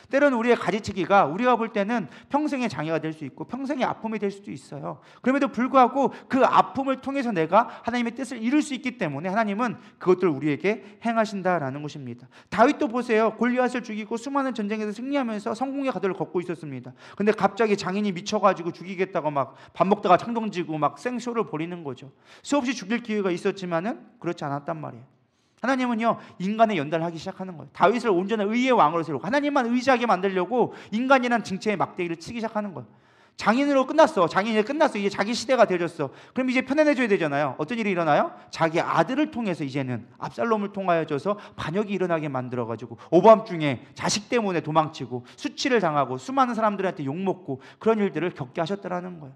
때로는 우리의 가지치기가 우리가 볼 때는 평생의 장애가 될 수 있고 평생의 아픔이 될 수도 있어요. 그럼에도 불구하고 그 아픔을 통해서 내가 하나님의 뜻을 이룰 수 있기 때문에 하나님은 그것들을 우리에게 행하신다라는 것입니다. 다윗도 보세요. 골리앗을 죽이고 수많은 전쟁에서 승리하면서 성공의 가도를 걷고 있었습니다. 근데 갑자기 장인이 미쳐가지고 죽이겠다고 막 밥 먹다가 창동지고 막 생쇼를 벌이는 거죠. 수없이 죽일 기회가 있었지만은 그렇지 않았단 말이에요. 하나님은요 인간에 연단하기 시작하는 거예요. 다윗을 온전한 의의 왕으로 세우고 하나님만 의지하게 만들려고 인간이란 징체의 막대기를 치기 시작하는 거예요. 장인으로 끝났어. 장인이 끝났어. 이제 자기 시대가 되어졌어. 그럼 이제 편안해져야 되잖아요. 어떤 일이 일어나요? 자기 아들을 통해서 이제는 압살롬을 통하여져서 반역이 일어나게 만들어가지고 오밤중에 자식 때문에 도망치고 수치를 당하고 수많은 사람들한테 욕먹고 그런 일들을 겪게 하셨더라는 거예요.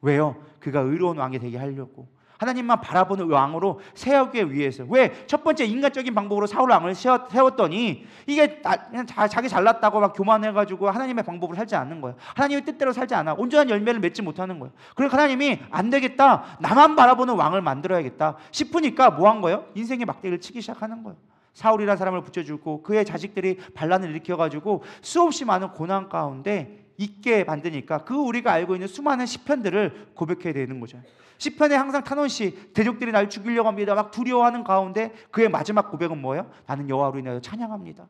왜요? 그가 의로운 왕이 되게 하려고. 하나님만 바라보는 왕으로 세우기 위해서. 왜? 첫 번째 인간적인 방법으로 사울 왕을 세웠더니 이게 그냥 자기 잘났다고 막 교만해가지고 하나님의 방법으로 살지 않는 거예요. 하나님의 뜻대로 살지 않아. 온전한 열매를 맺지 못하는 거예요. 그러니까 하나님이 안 되겠다. 나만 바라보는 왕을 만들어야겠다 싶으니까 뭐 한 거예요? 인생의 막대기를 치기 시작하는 거예요. 사울이라는 사람을 붙여주고 그의 자식들이 반란을 일으켜가지고 수없이 많은 고난 가운데 있게 만드니까 그 우리가 알고 있는 수많은 시편들을 고백해야 되는 거죠. 시편에 항상 탄원시 대적들이 날 죽이려고 합니다. 막 두려워하는 가운데 그의 마지막 고백은 뭐예요? 나는 여호와로 인하여 찬양합니다.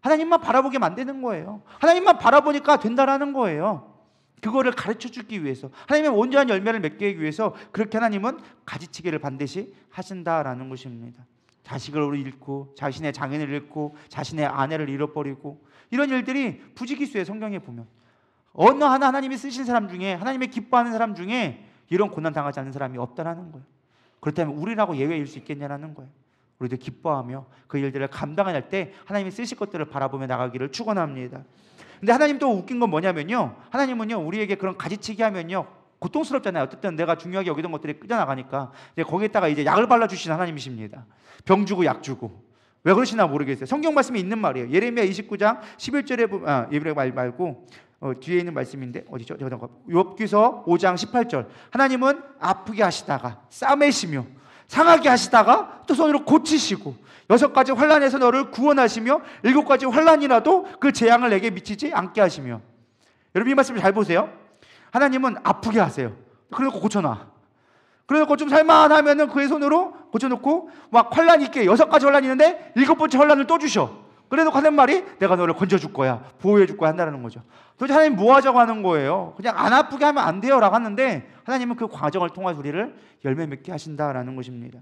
하나님만 바라보게 만드는 거예요. 하나님만 바라보니까 된다라는 거예요. 그거를 가르쳐주기 위해서 하나님의 온전한 열매를 맺기 하기 위해서 그렇게 하나님은 가지치기를 반드시 하신다라는 것입니다. 자식을 잃고 자신의 장인을 잃고 자신의 아내를 잃어버리고 이런 일들이 부지기수의 성경에 보면 어느 하나 하나님이 쓰신 사람 중에 하나님의 기뻐하는 사람 중에 이런 고난 당하지 않는 사람이 없다라는 거예요. 그렇다면 우리라고 예외일 수 있겠냐라는 거예요. 우리도 기뻐하며 그 일들을 감당할 때 하나님이 쓰실 것들을 바라보며 나가기를 축원합니다. 근데 하나님 또 웃긴 건 뭐냐면요. 하나님은요 우리에게 그런 가지치기 하면요 고통스럽잖아요. 어쨌든 내가 중요하게 여기던 것들이 끌려나가니까 이제 거기에다가 이제 약을 발라주시는 하나님이십니다. 병 주고 약 주고. 왜 그러시나 모르겠어요. 성경 말씀에 있는 말이에요. 예레미야 29장 11절에 예레미야 말고 뒤에 있는 말씀인데 어디죠? 욥기서 5장 18절. 하나님은 아프게 하시다가 싸매시며 상하게 하시다가 또 손으로 고치시고 6가지 환난에서 너를 구원하시며 7가지 환난이라도 그 재앙을 내게 미치지 않게 하시며. 여러분 이 말씀을 잘 보세요. 하나님은 아프게 하세요. 그래놓고 고쳐놔. 그래놓고 좀 살만하면은 그의 손으로 고쳐놓고 막 환난이 있게 6가지 환난이 있는데 7번째 환난을 또 주셔. 그래놓고 하는 말이 내가 너를 건져줄 거야, 보호해줄 거야 한다는 거죠. 도대체 하나님 뭐 하자고 하는 거예요? 그냥 안 아프게 하면 안 돼요 라고 하는데 하나님은 그 과정을 통해서 우리를 열매 맺게 하신다라는 것입니다.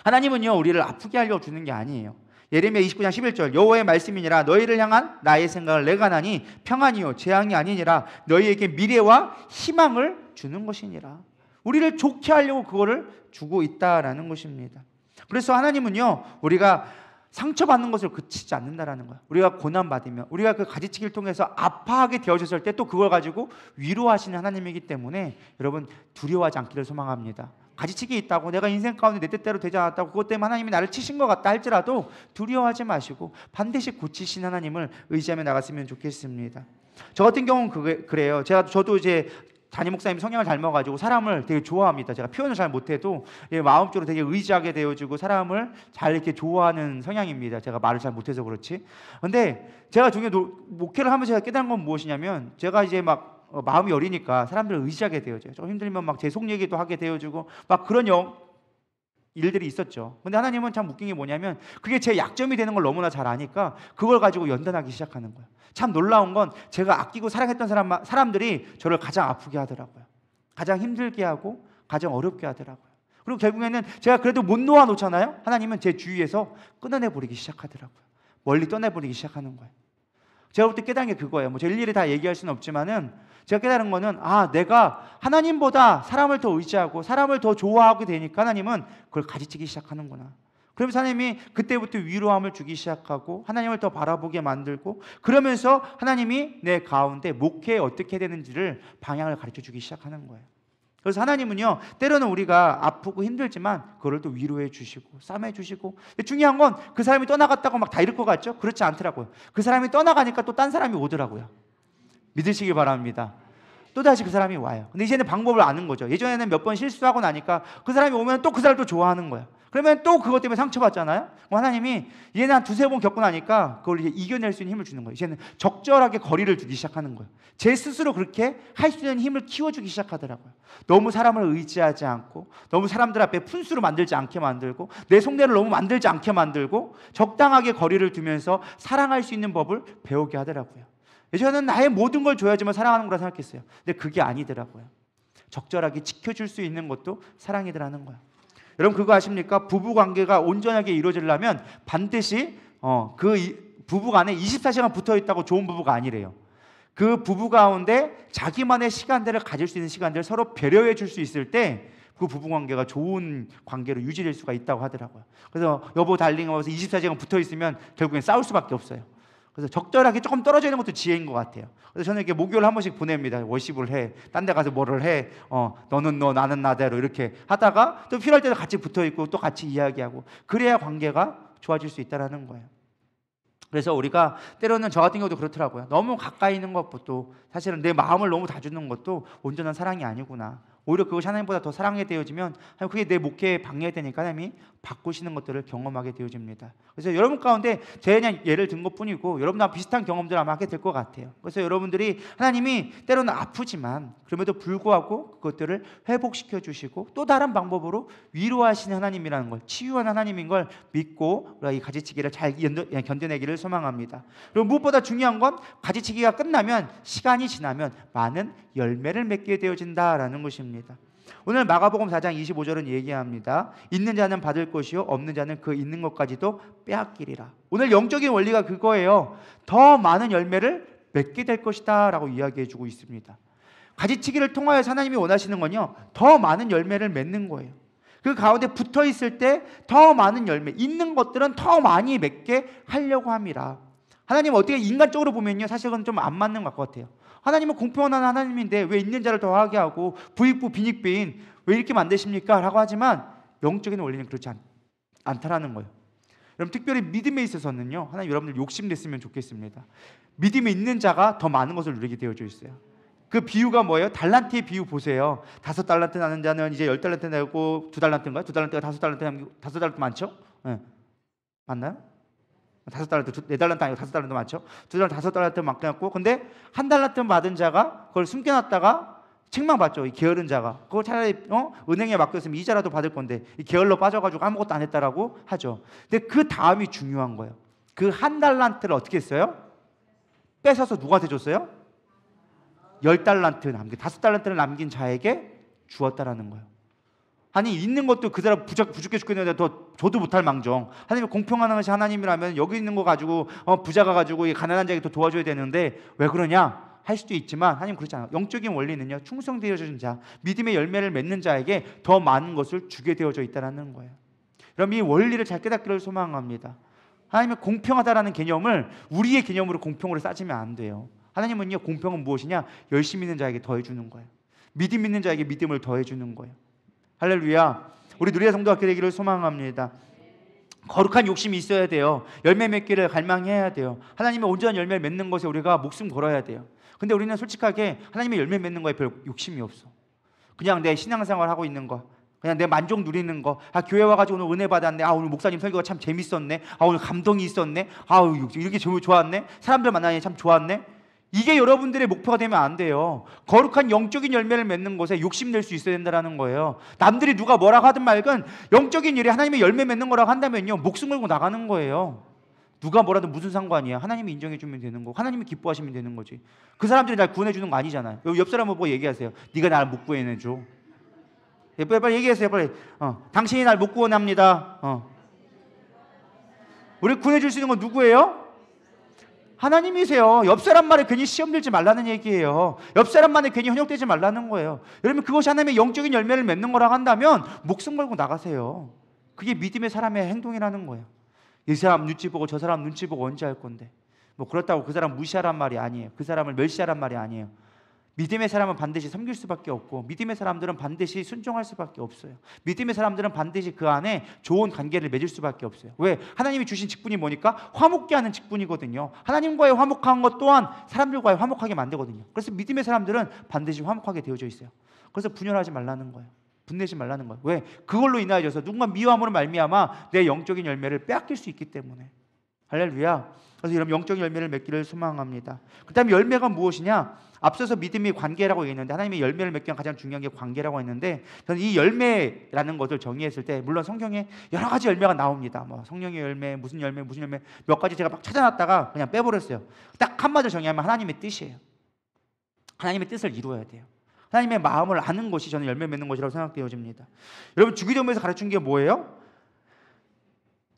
하나님은요 우리를 아프게 하려고 주는 게 아니에요. 예레미야 29장 11절 여호와의 말씀이니라 너희를 향한 나의 생각을 내가 나니 평안이요 재앙이 아니니라 너희에게 미래와 희망을 주는 것이니라. 우리를 좋게 하려고 그거를 주고 있다라는 것입니다. 그래서 하나님은요 우리가 상처받는 것을 그치지 않는다라는 거야. 우리가 고난받으면 우리가 그 가지치기를 통해서 아파하게 되어졌을 때 또 그걸 가지고 위로하시는 하나님이기 때문에 여러분 두려워하지 않기를 소망합니다. 가지치기 있다고 내가 인생 가운데 내 뜻대로 되지 않았다고 그것 때문에 하나님이 나를 치신 것 같다 할지라도 두려워하지 마시고 반드시 고치신 하나님을 의지하며 나갔으면 좋겠습니다. 저 같은 경우는 그래요. 저도 이제 담임 목사님 성향을 닮아가지고 사람을 되게 좋아합니다. 제가 표현을 잘 못해도 마음적으로 되게 의지하게 되어지고 사람을 잘 이렇게 좋아하는 성향입니다. 제가 말을 잘 못해서 그렇지. 근데 제가 중에 목회를 하면서 제가 깨달은 건 무엇이냐면 제가 이제 막 마음이 어리니까 사람들을 의지하게 되어져요. 좀 힘들면 막 제 속 얘기도 하게 되어지고 막 그런 일들이 있었죠. 근데 하나님은 참 웃긴 게 뭐냐면 그게 제 약점이 되는 걸 너무나 잘 아니까 그걸 가지고 연단하기 시작하는 거예요. 참 놀라운 건 제가 아끼고 사랑했던 사람들이 저를 가장 아프게 하더라고요. 가장 힘들게 하고 가장 어렵게 하더라고요. 그리고 결국에는 제가 그래도 못 놓아놓잖아요. 하나님은 제 주위에서 끊어내버리기 시작하더라고요. 멀리 떠내버리기 시작하는 거예요. 제가 볼 때 깨달은 게 그거예요. 뭐 제가 일일이 다 얘기할 수는 없지만은 제가 깨달은 거는 내가 하나님보다 사람을 더 의지하고 사람을 더 좋아하게 되니까 하나님은 그걸 가지치기 시작하는구나. 그러면서 하나님이 그때부터 위로함을 주기 시작하고 하나님을 더 바라보게 만들고 그러면서 하나님이 내 가운데 목회에 어떻게 되는지를 방향을 가르쳐 주기 시작하는 거예요. 그래서 하나님은요 때로는 우리가 아프고 힘들지만 그걸 또 위로해 주시고 싸매 주시고 중요한 건 그 사람이 떠나갔다고 막 다 잃을 것 같죠? 그렇지 않더라고요. 그 사람이 떠나가니까 또 딴 사람이 오더라고요. 믿으시기 바랍니다. 또다시 그 사람이 와요. 근데 이제는 방법을 아는 거죠. 예전에는 몇 번 실수하고 나니까 그 사람이 오면 또 그 사람을 또 좋아하는 거야. 그러면 또 그것 때문에 상처받잖아요. 하나님이 이제는 한 2-3번 겪고 나니까 그걸 이제 이겨낼 수 있는 힘을 주는 거예요. 이제는 적절하게 거리를 두기 시작하는 거예요. 제 스스로 그렇게 할 수 있는 힘을 키워주기 시작하더라고요. 너무 사람을 의지하지 않고 너무 사람들 앞에 푼수로 만들지 않게 만들고 내 속내를 너무 만들지 않게 만들고 적당하게 거리를 두면서 사랑할 수 있는 법을 배우게 하더라고요. 예전에는 나의 모든 걸 줘야지만 사랑하는 거라 생각했어요. 근데 그게 아니더라고요. 적절하게 지켜줄 수 있는 것도 사랑이더라는 거예요. 여러분 그거 아십니까? 부부관계가 온전하게 이루어지려면 반드시 부부간에 24시간 붙어있다고 좋은 부부가 아니래요. 그 부부 가운데 자기만의 시간들을 가질 수 있는 시간들을 서로 배려해 줄 수 있을 때 그 부부관계가 좋은 관계로 유지될 수가 있다고 하더라고요. 그래서 여보 달링 하면서 24시간 붙어있으면 결국엔 싸울 수밖에 없어요. 그래서 적절하게 조금 떨어져 있는 것도 지혜인 것 같아요. 그래서 저는 이렇게 목요일 한 번씩 보냅니다. 워십을 해. 딴 데 가서 뭐를 해. 너는 너, 나는 나대로 이렇게 하다가 또 필요할 때도 같이 붙어 있고 또 같이 이야기하고 그래야 관계가 좋아질 수 있다는 거예요. 그래서 우리가 때로는 저 같은 경우도 그렇더라고요. 너무 가까이 있는 것도 사실은 내 마음을 너무 다 주는 것도 온전한 사랑이 아니구나. 오히려 그것이 하나님보다 더 사랑이 되어지면 그게 내 목회에 방해되니까 하나님이 바꾸시는 것들을 경험하게 되어집니다. 그래서 여러분 가운데 제가 그냥 예를 든 것뿐이고 여러분과 비슷한 경험들을 아마 하게 될 것 같아요. 그래서 여러분들이 하나님이 때로는 아프지만 그럼에도 불구하고 그것들을 회복시켜 주시고 또 다른 방법으로 위로하시는 하나님이라는 걸, 치유하는 하나님인 걸 믿고 우리가 이 가지치기를 잘 견뎌내기를 소망합니다. 그리고 무엇보다 중요한 건 가지치기가 끝나면 시간이 지나면 많은 열매를 맺게 되어진다라는 것입니다. 오늘 마가복음 4장 25절은 얘기합니다. 있는 자는 받을 것이요 없는 자는 그 있는 것까지도 빼앗기리라. 오늘 영적인 원리가 그거예요. 더 많은 열매를 맺게 될 것이다 라고 이야기해 주고 있습니다. 가지치기를 통하여서 하나님이 원하시는 건요 더 많은 열매를 맺는 거예요. 그 가운데 붙어 있을 때 더 많은 열매, 있는 것들은 더 많이 맺게 하려고 합니다. 하나님 어떻게 인간적으로 보면요 사실 그건 좀 안 맞는 것 같아요. 하나님은 공평한 하나님인데 왜 있는 자를 더하게 하고 부익부 빈익빈 왜 이렇게 만드십니까? 라고 하지만 영적인 원리는 그렇지 않다라는 거예요. 그럼 특별히 믿음에 있어서는요, 하나님 여러분들 욕심냈으면 좋겠습니다. 믿음에 있는 자가 더 많은 것을 누리게 되어져 있어요. 그 비유가 뭐예요? 달란트의 비유 보세요. 5달란트 나는 자는 이제 10달란트 내고 2달란트인가요? 2달란트가 5달란트, 5달란트 많죠? 네. 맞나요? 5달란트, 4달란트 아니고 5달란트 많죠? 2달란트, 5달란트 맡겨놨고, 근데 1달란트 받은 자가 그걸 숨겨놨다가 책망받죠. 이 게으른 자가. 그걸 차라리 은행에 맡겼으면 이자라도 받을 건데 이 게을러 빠져가지고 아무것도 안 했다라고 하죠. 근데 그 다음이 중요한 거예요. 그 1달란트를 어떻게 했어요? 뺏어서 누구한테 줬어요? 10달란트 남긴, 5달란트를 남긴 자에게 주었다라는 거예요. 아니 있는 것도 그 사람 부족해 죽겠는데 더 줘도 못할 망정. 하나님이 공평한 것이 하나님이라면 여기 있는 거 가지고 부자가 가지고 이 가난한 자에게 더 도와줘야 되는데 왜 그러냐 할 수도 있지만 하나님 그렇지 않아요. 영적인 원리는요, 충성되어진 자, 믿음의 열매를 맺는 자에게 더 많은 것을 주게 되어져 있다는 거예요. 그럼 이 원리를 잘 깨닫기를 소망합니다. 하나님의 공평하다라는 개념을 우리의 개념으로 공평으로 따지면 안 돼요. 하나님은요, 공평은 무엇이냐? 열심히 있는 자에게 더해주는 거예요. 믿음 있는 자에게 믿음을 더해주는 거예요. 할렐루야. 우리 누리의 성도가 그렇게 되기를 소망합니다. 거룩한 욕심이 있어야 돼요. 열매 맺기를 갈망해야 돼요. 하나님의 온전한 열매를 맺는 것에 우리가 목숨 걸어야 돼요. 근데 우리는 솔직하게 하나님의 열매 맺는 거에 별 욕심이 없어. 그냥 내 신앙생활 하고 있는 거, 그냥 내 만족 누리는 거. 교회 와가지고 오늘 은혜 받았네. 오늘 목사님 설교가 참 재밌었네. 오늘 감동이 있었네. 이렇게 좋았네. 사람들 만나니 참 좋았네. 이게 여러분들의 목표가 되면 안 돼요. 거룩한 영적인 열매를 맺는 것에 욕심낼 수 있어야 된다는 거예요. 남들이 누가 뭐라고 하든 말든 영적인 일이 하나님의 열매 맺는 거라고 한다면요, 목숨 걸고 나가는 거예요. 누가 뭐라든 무슨 상관이야. 하나님이 인정해 주면 되는 거고 하나님이 기뻐하시면 되는 거지. 그 사람들이 날 구원해 주는 거 아니잖아요. 옆 사람 보고 얘기하세요. 네가 날 못 구원해 줘. 빨리 얘기하세요. 빨리. 당신이 날 못 구원합니다. 우리 구원해 줄 수 있는 건 누구예요? 하나님이세요. 옆 사람 말에 괜히 시험 들지 말라는 얘기예요. 옆 사람 말에 괜히 현혹되지 말라는 거예요. 여러분 그것이 하나님의 영적인 열매를 맺는 거라고 한다면 목숨 걸고 나가세요. 그게 믿음의 사람의 행동이라는 거예요. 이 사람 눈치 보고 저 사람 눈치 보고 언제 할 건데, 뭐 그렇다고 그 사람 무시하란 말이 아니에요. 그 사람을 멸시하란 말이 아니에요. 믿음의 사람은 반드시 섬길 수밖에 없고 믿음의 사람들은 반드시 순종할 수밖에 없어요. 믿음의 사람들은 반드시 그 안에 좋은 관계를 맺을 수밖에 없어요. 왜? 하나님이 주신 직분이 뭐니까? 화목케 하는 직분이거든요. 하나님과의 화목한 것 또한 사람들과의 화목하게 만들거든요. 그래서 믿음의 사람들은 반드시 화목하게 되어져 있어요. 그래서 분열하지 말라는 거예요. 분내지 말라는 거예요. 왜? 그걸로 인하여서 누군가 미워함으로 말미암아 내 영적인 열매를 빼앗길 수 있기 때문에. 할렐루야. 그래서 이런 영적인 열매를 맺기를 소망합니다. 그 다음에 열매가 무엇이냐? 앞서서 믿음이 관계라고 얘기했는데 하나님의 열매를 맺기 위한 가장 중요한 게 관계라고 했는데, 저는 이 열매라는 것을 정의했을 때 물론 성경에 여러 가지 열매가 나옵니다. 뭐 성령의 열매, 무슨 열매 몇 가지 제가 막 찾아놨다가 그냥 빼버렸어요. 딱 한마디로 정의하면 하나님의 뜻이에요. 하나님의 뜻을 이루어야 돼요. 하나님의 마음을 아는 것이 저는 열매 맺는 것이라고 생각되어집니다. 여러분 주기도문에서 가르친 게 뭐예요?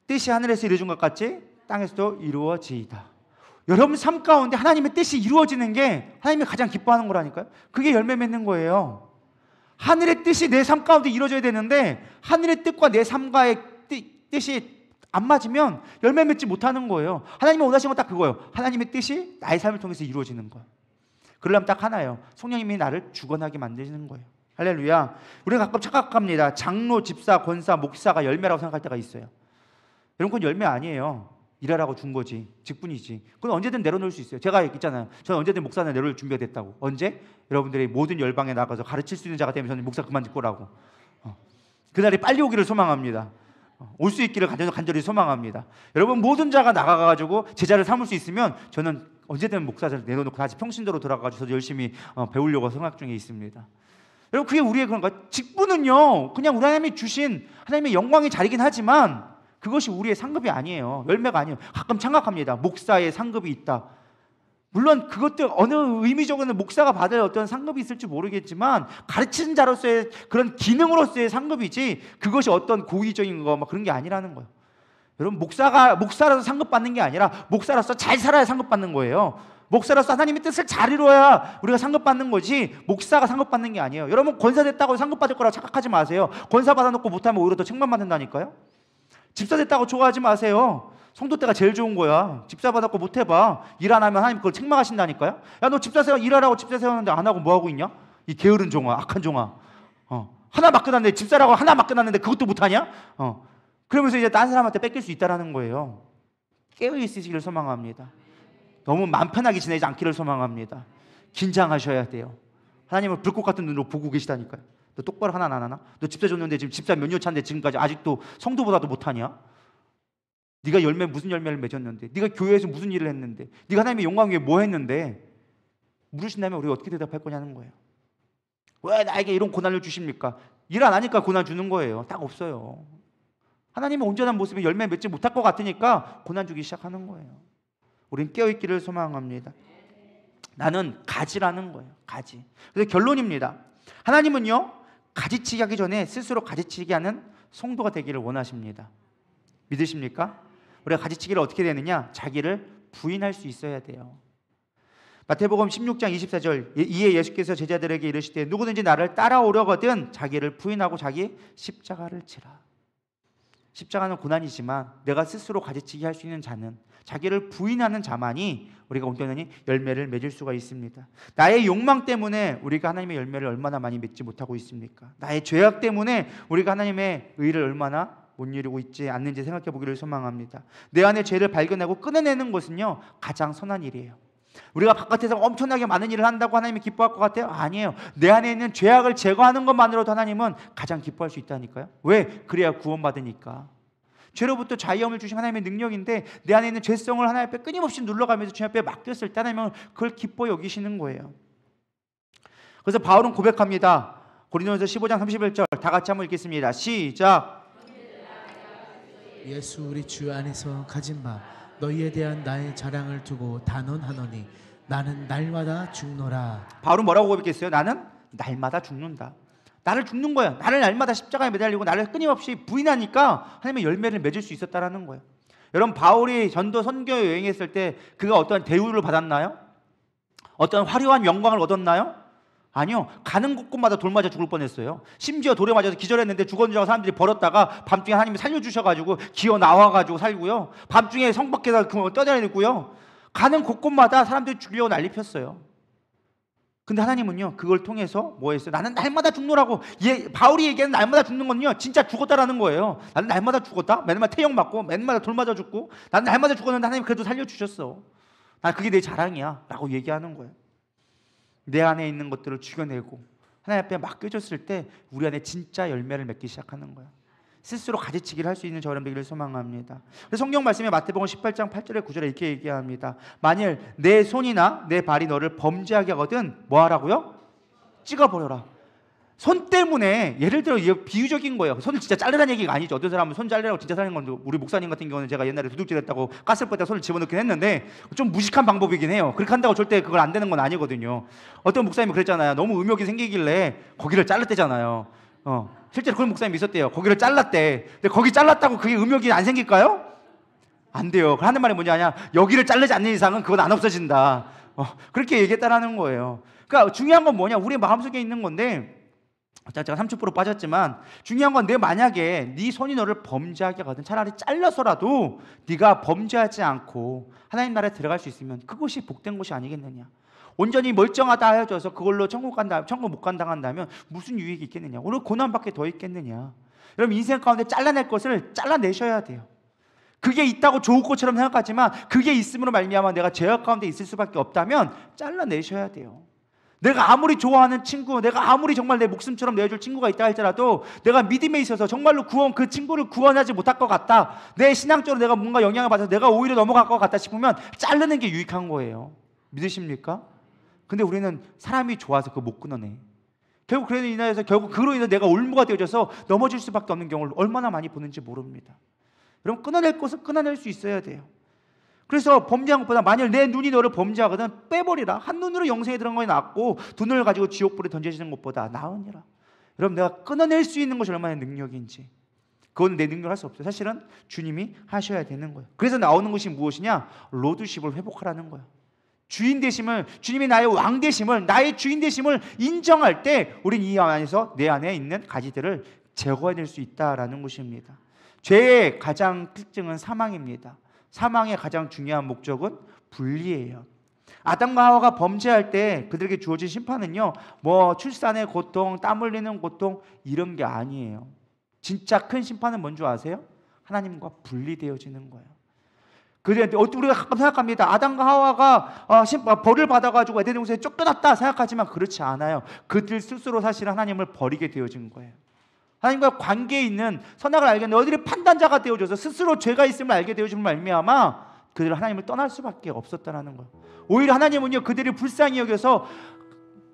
뜻이 하늘에서 이루어진 것 같이 땅에서도 이루어지이다. 여러분 삶 가운데 하나님의 뜻이 이루어지는 게 하나님이 가장 기뻐하는 거라니까요. 그게 열매 맺는 거예요. 하늘의 뜻이 내 삶 가운데 이루어져야 되는데 하늘의 뜻과 내 삶과의 뜻이 안 맞으면 열매 맺지 못하는 거예요. 하나님이 원하시는 건 딱 그거예요. 하나님의 뜻이 나의 삶을 통해서 이루어지는 거예요. 그러려면 딱 하나예요. 성령님이 나를 주관하게 만드시는 거예요. 할렐루야. 우리가 가끔 착각합니다. 장로, 집사, 권사, 목사가 열매라고 생각할 때가 있어요. 여러분 그건 열매 아니에요. 일하라고 준 거지. 직분이지. 그건 언제든 내려놓을 수 있어요. 제가 있잖아요. 저는 언제든 목사는 내려놓을 준비가 됐다고. 언제? 여러분들이 모든 열방에 나가서 가르칠 수 있는 자가 되면 저는 목사 그만 짓고라고. 그날이 빨리 오기를 소망합니다. 올 수 있기를 간절히 소망합니다. 여러분 모든 자가 나가가지고 제자를 삼을 수 있으면 저는 언제든 목사를 내려놓고 다시 평신도로 돌아가가지고 저도 열심히 배우려고 생각 중에 있습니다. 여러분 그게 우리의 그런가? 직분은요 그냥 우리 하나님이 주신 하나님의 영광의 자리긴 하지만 그것이 우리의 상급이 아니에요. 열매가 아니에요. 가끔 착각합니다. 목사의 상급이 있다. 물론 그것도 어느 의미적으로는 목사가 받을 어떤 상급이 있을지 모르겠지만 가르치는 자로서의 그런 기능으로서의 상급이지 그것이 어떤 고의적인 거 막 그런 게 아니라는 거예요. 여러분 목사라서 상급 받는 게 아니라 목사로서 잘 살아야 상급 받는 거예요. 목사로서 하나님의 뜻을 잘 이루어야 우리가 상급 받는 거지 목사가 상급 받는 게 아니에요. 여러분 권사 됐다고 상급 받을 거라고 착각하지 마세요. 권사 받아놓고 못하면 오히려 더 책만 받는다니까요. 집사 됐다고 좋아하지 마세요. 성도 때가 제일 좋은 거야. 집사 받았고 못해봐. 일 안 하면 하나님 그걸 책망하신다니까요. 야 너 집사 세워 일하라고 집사 세웠는데 안 하고 뭐 하고 있냐? 이 게으른 종아, 악한 종아. 하나 맡겨놨는데 집사라고 하나 맡겨놨는데 그것도 못하냐? 그러면서 이제 다른 사람한테 뺏길 수 있다는 거예요. 깨어 있으시기를 소망합니다. 너무 마음 편하게 지내지 않기를 소망합니다. 긴장하셔야 돼요. 하나님을 불꽃 같은 눈으로 보고 계시다니까요. 너 똑바로 하나 안 하나? 너 집사 줬는데 지금 집사 몇 년 차인데 지금까지 아직도 성도보다도 못하냐? 네가 무슨 열매를 맺었는데, 네가 교회에서 무슨 일을 했는데, 네가 하나님의 영광 위해 뭐 했는데, 물으신다면 우리가 어떻게 대답할 거냐는 거예요. 왜 나에게 이런 고난을 주십니까? 일 안 하니까 고난 주는 거예요. 딱 없어요. 하나님은 온전한 모습에 열매 맺지 못할 것 같으니까 고난 주기 시작하는 거예요. 우린 깨어있기를 소망합니다. 나는 가지라는 거예요. 가지. 그래서 결론입니다. 하나님은요, 가지치기 하기 전에 스스로 가지치기 하는 성도가 되기를 원하십니다. 믿으십니까? 우리가 가지치기를 어떻게 되느냐? 자기를 부인할 수 있어야 돼요. 마태복음 16장 24절, 이에 예수께서 제자들에게 이르시되 누구든지 나를 따라오려거든 자기를 부인하고 자기 십자가를 지라. 십자가는 고난이지만 내가 스스로 가지치기 할 수 있는 자는, 자기를 부인하는 자만이 우리가 온전히 열매를 맺을 수가 있습니다. 나의 욕망 때문에 우리가 하나님의 열매를 얼마나 많이 맺지 못하고 있습니까? 나의 죄악 때문에 우리가 하나님의 의를 얼마나 못 이루고 있지 않는지 생각해 보기를 소망합니다. 내 안에 죄를 발견하고 끊어내는 것은요, 가장 선한 일이에요. 우리가 바깥에서 엄청나게 많은 일을 한다고 하나님이 기뻐할 것 같아요? 아니에요. 내 안에 있는 죄악을 제거하는 것만으로도 하나님은 가장 기뻐할 수 있다니까요. 왜? 그래야 구원받으니까. 죄로부터 자유함을 주신 하나님의 능력인데 내 안에 있는 죄성을 하나님 앞에 끊임없이 눌러가면서 주님 앞에 맡겼을 때 하나님은 그걸 기뻐 여기시는 거예요. 그래서 바울은 고백합니다. 고린도전서 15장 31절 다 같이 한번 읽겠습니다. 시작. 예수 우리 주 안에서 가진 바 너희에 대한 나의 자랑을 두고 단언하노니 나는 날마다 죽노라. 바울은 뭐라고 고백했어요? 나는 날마다 죽는다. 나를 죽는 거야. 나를 날마다 십자가에 매달리고 나를 끊임없이 부인하니까 하나님의 열매를 맺을 수 있었다라는 거예요. 여러분, 바울이 전도 선교 여행했을 때 그가 어떤 대우를 받았나요? 어떤 화려한 영광을 얻었나요? 아니요. 가는 곳곳마다 돌 맞아 죽을 뻔했어요. 심지어 돌에 맞아서 기절했는데 죽었는 줄 알고 사람들이 버렸다가 밤중에 하나님이 살려주셔가지고 기어 나와가지고 살고요. 밤중에 성 밖에서 떠다니고요. 가는 곳곳마다 사람들이 죽이려고 난리 폈어요. 근데 하나님은요, 그걸 통해서 뭐 했어요? 나는 날마다 죽노라고. 바울이 얘기하는 날마다 죽는 건요, 진짜 죽었다라는 거예요. 나는 날마다 죽었다? 맨날 태형 맞고 맨날 돌 맞아 죽고 나는 날마다 죽었는데 하나님 그래도 살려주셨어. 난 그게 내 자랑이야 라고 얘기하는 거예요. 내 안에 있는 것들을 죽여내고 하나님 앞에 맡겨줬을 때 우리 안에 진짜 열매를 맺기 시작하는 거예요. 스스로 가지치기를 할 수 있는 저런 되기를 소망합니다. 그래서 성경 말씀에 마태복음 18장 8절에 9절에 이렇게 얘기합니다. 만일 내 손이나 내 발이 너를 범죄하게 하거든 뭐 하라고요? 찍어버려라. 손 때문에, 예를 들어 이게 비유적인 거예요. 손을 진짜 자르라는 얘기가 아니죠. 어떤 사람은 손 자르라고 진짜 자르는 건데, 우리 목사님 같은 경우는 제가 옛날에 도둑질했다고 가스불에다 손을 집어넣긴 했는데 좀 무식한 방법이긴 해요. 그렇게 한다고 절대 그걸 안 되는 건 아니거든요. 어떤 목사님이 그랬잖아요. 너무 음욕이 생기길래 거기를 잘랐대잖아요. 실제로 그런 목사님이 있었대요. 거기를 잘랐대. 근데 거기 잘랐다고 그게 음욕이 안 생길까요? 안 돼요. 하는 말이 뭐냐냐, 여기를 자르지 않는 이상은 그건 안 없어진다. 그렇게 얘기했다라는 거예요. 그러니까 중요한 건 뭐냐, 우리 마음속에 있는 건데, 제가 30% 빠졌지만 중요한 건 내 만약에 네 손이 너를 범죄하게 하거든 차라리 잘라서라도 네가 범죄하지 않고 하나님 나라에 들어갈 수 있으면 그것이 복된 것이 아니겠느냐. 온전히 멀쩡하다 하여져서 그걸로 천국 못 간다한다면 무슨 유익이 있겠느냐. 오늘 고난밖에 더 있겠느냐. 여러분, 인생 가운데 잘라낼 것을 잘라내셔야 돼요. 그게 있다고 좋을 것처럼 생각하지만 그게 있음으로 말미암아 내가 죄악 가운데 있을 수밖에 없다면 잘라내셔야 돼요. 내가 아무리 좋아하는 친구, 내가 아무리 정말 내 목숨처럼 내어줄 친구가 있다 할지라도 내가 믿음에 있어서 정말로 그 친구를 구원하지 못할 것 같다, 내 신앙적으로 내가 뭔가 영향을 받아서 내가 오히려 넘어갈 것 같다 싶으면 자르는 게 유익한 거예요. 믿으십니까? 근데 우리는 사람이 좋아서 그거 못 끊어내. 결국 그로 인해서 내가 올무가 되어져서 넘어질 수밖에 없는 경우를 얼마나 많이 보는지 모릅니다. 여러분, 끊어낼 것을 끊어낼 수 있어야 돼요. 그래서 범죄한 것보다 만일 내 눈이 너를 범죄하거든 빼버리라. 한 눈으로 영생에 들어간 것이 낫고 두 눈을 가지고 지옥불에 던져지는 것보다 나으니라. 여러분, 내가 끊어낼 수 있는 것이 얼마나 능력인지, 그건 내 능력을 할 수 없어요. 사실은 주님이 하셔야 되는 거예요. 그래서 나오는 것이 무엇이냐? 로드십을 회복하라는 거예요. 주인 되심을, 주님이 나의 왕 되심을, 나의 주인 되심을 인정할 때 우린 이 안에서 내 안에 있는 가지들을 제거해낼 수 있다라는 것입니다. 죄의 가장 특징은 사망입니다. 사망의 가장 중요한 목적은 분리예요. 아담과 하와가 범죄할 때 그들에게 주어진 심판은요, 뭐 출산의 고통, 땀 흘리는 고통 이런 게 아니에요. 진짜 큰 심판은 뭔지 아세요? 하나님과 분리되어지는 거예요. 그런데 우리가 가끔 생각합니다. 아담과 하와가 벌을 받아가지고 에덴 동산에 쫓겨났다 생각하지만 그렇지 않아요. 그들 스스로 사실 하나님을 버리게 되어진 거예요. 하나님과 관계에 있는 선악을 알게 되는 너희들이 판단자가 되어줘서 스스로 죄가 있음을 알게 되어줌을 말미암아 그들은 하나님을 떠날 수밖에 없었다는 거예요. 오히려 하나님은요 그들이 불쌍히 여겨서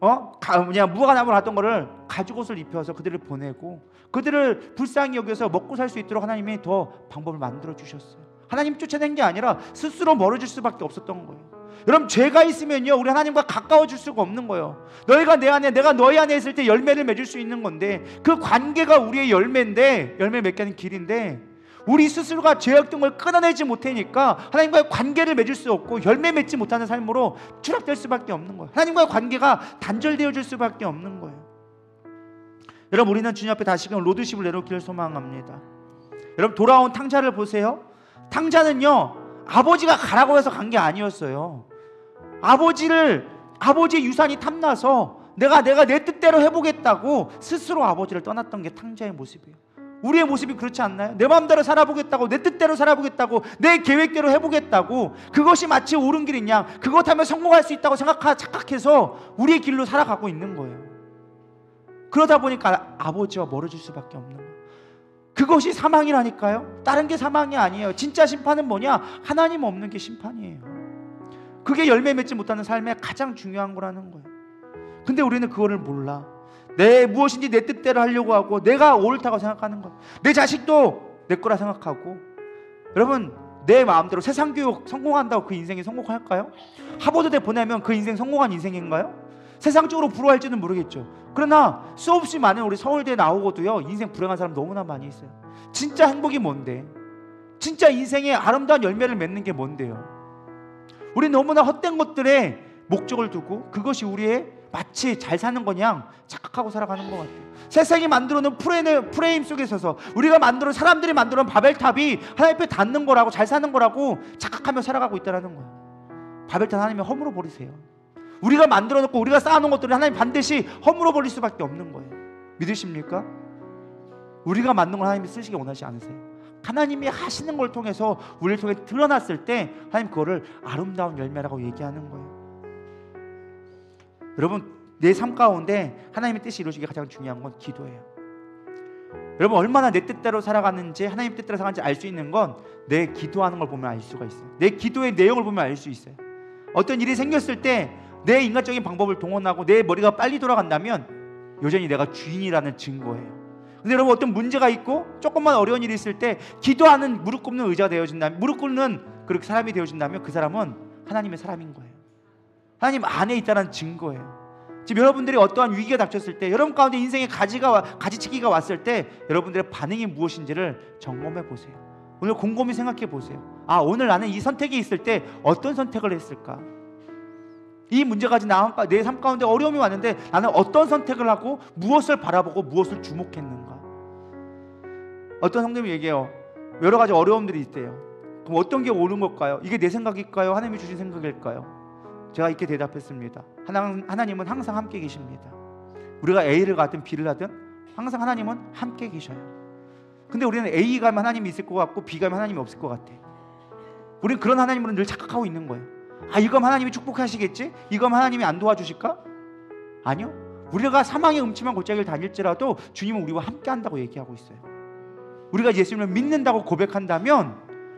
무화과나무를 하던 거를 가죽옷을 입혀서 그들을 보내고 그들을 불쌍히 여겨서 먹고 살 수 있도록 하나님이 더 방법을 만들어 주셨어요. 하나님 쫓아낸 게 아니라 스스로 멀어질 수밖에 없었던 거예요. 여러분 죄가 있으면요 우리 하나님과 가까워질 수가 없는 거예요. 너희가 내 안에 내가 너희 안에 있을 때 열매를 맺을 수 있는 건데 그 관계가 우리의 열매인데 열매 맺게 하는 길인데 우리 스스로가 죄악된 걸 끊어내지 못하니까 하나님과의 관계를 맺을 수 없고 열매 맺지 못하는 삶으로 추락될 수밖에 없는 거예요. 하나님과의 관계가 단절되어질 수밖에 없는 거예요. 여러분 우리는 주님 앞에 다시금 로드십을 내놓기를 소망합니다. 여러분 돌아온 탕자를 보세요. 탕자는요 아버지가 가라고 해서 간 게 아니었어요. 아버지의 유산이 탐나서 내가 내 뜻대로 해보겠다고 스스로 아버지를 떠났던 게 탕자의 모습이에요. 우리의 모습이 그렇지 않나요? 내 마음대로 살아보겠다고 내 뜻대로 살아보겠다고 내 계획대로 해보겠다고 그것이 마치 옳은 길인 양 그것 하면 성공할 수 있다고 착각해서 우리의 길로 살아가고 있는 거예요. 그러다 보니까 아버지와 멀어질 수밖에 없는 거예요. 그것이 사망이라니까요. 다른 게 사망이 아니에요. 진짜 심판은 뭐냐? 하나님 없는 게 심판이에요. 그게 열매 맺지 못하는 삶의 가장 중요한 거라는 거예요. 근데 우리는 그거를 몰라. 무엇인지 내 뜻대로 하려고 하고 내가 옳다고 생각하는 거예요. 내 자식도 내 거라 생각하고. 여러분 내 마음대로 세상 교육 성공한다고 그 인생이 성공할까요? 하버드대 보내면 그 인생 성공한 인생인가요? 세상적으로 부러워할지는 모르겠죠. 그러나 수없이 많은 우리 서울대 나오고도요 인생 불행한 사람 너무나 많이 있어요. 진짜 행복이 뭔데? 진짜 인생의 아름다운 열매를 맺는 게 뭔데요? 우리 너무나 헛된 것들에 목적을 두고 그것이 우리의 마치 잘 사는 거냐 착각하고 살아가는 것 같아요. 세상이 만들어놓은 프레임 속에 서서 우리가 사람들이 만들어놓은 바벨탑이 하나님 앞에 닿는 거라고 잘 사는 거라고 착각하며 살아가고 있다는 거예요. 바벨탑 하나님이 허물어 버리세요. 우리가 만들어놓고 우리가 쌓아놓은 것들을 하나님 반드시 허물어 버릴 수밖에 없는 거예요. 믿으십니까? 우리가 만든 걸 하나님이 쓰시기 원하지 않으세요. 하나님이 하시는 걸 통해서 우리를 통해 드러났을 때 하나님 그거를 아름다운 열매라고 얘기하는 거예요. 여러분 내 삶 가운데 하나님의 뜻이 이루어지기 가장 중요한 건 기도예요. 여러분 얼마나 내 뜻대로 살아가는지 하나님 뜻대로 살아가는지 알 수 있는 건 내 기도하는 걸 보면 알 수가 있어요. 내 기도의 내용을 보면 알 수 있어요. 어떤 일이 생겼을 때 내 인간적인 방법을 동원하고 내 머리가 빨리 돌아간다면 여전히 내가 주인이라는 증거예요. 근데 여러분 어떤 문제가 있고 조금만 어려운 일이 있을 때 기도하는 무릎 꿇는 의자가 되어진다면 무릎 꿇는 그렇게 사람이 되어진다면 그 사람은 하나님의 사람인 거예요. 하나님 안에 있다는 증거예요. 지금 여러분들이 어떠한 위기가 닥쳤을 때 여러분 가운데 인생의 가지치기가 왔을 때 여러분들의 반응이 무엇인지를 점검해 보세요. 오늘 곰곰이 생각해 보세요. 오늘 나는 이 선택이 있을 때 어떤 선택을 했을까? 이 문제가 내 삶 가운데 어려움이 왔는데 나는 어떤 선택을 하고 무엇을 바라보고 무엇을 주목했는가? 어떤 성도님이 얘기해요. 여러 가지 어려움들이 있대요. 그럼 어떤 게 옳은 걸까요? 이게 내 생각일까요? 하나님이 주신 생각일까요? 제가 이렇게 대답했습니다. 하나님은 항상 함께 계십니다. 우리가 A를 가든 B를 하든 항상 하나님은 함께 계셔요. 근데 우리는 A 가면 하나님이 있을 것 같고 B 가면 하나님이 없을 것 같아. 우리는 그런 하나님으로 늘 착각하고 있는 거예요. 이거면 하나님이 축복하시겠지? 이거면 하나님이 안 도와주실까? 아니요. 우리가 사망의 음침한 골짜기를 다닐지라도 주님은 우리와 함께 한다고 얘기하고 있어요. 우리가 예수님을 믿는다고 고백한다면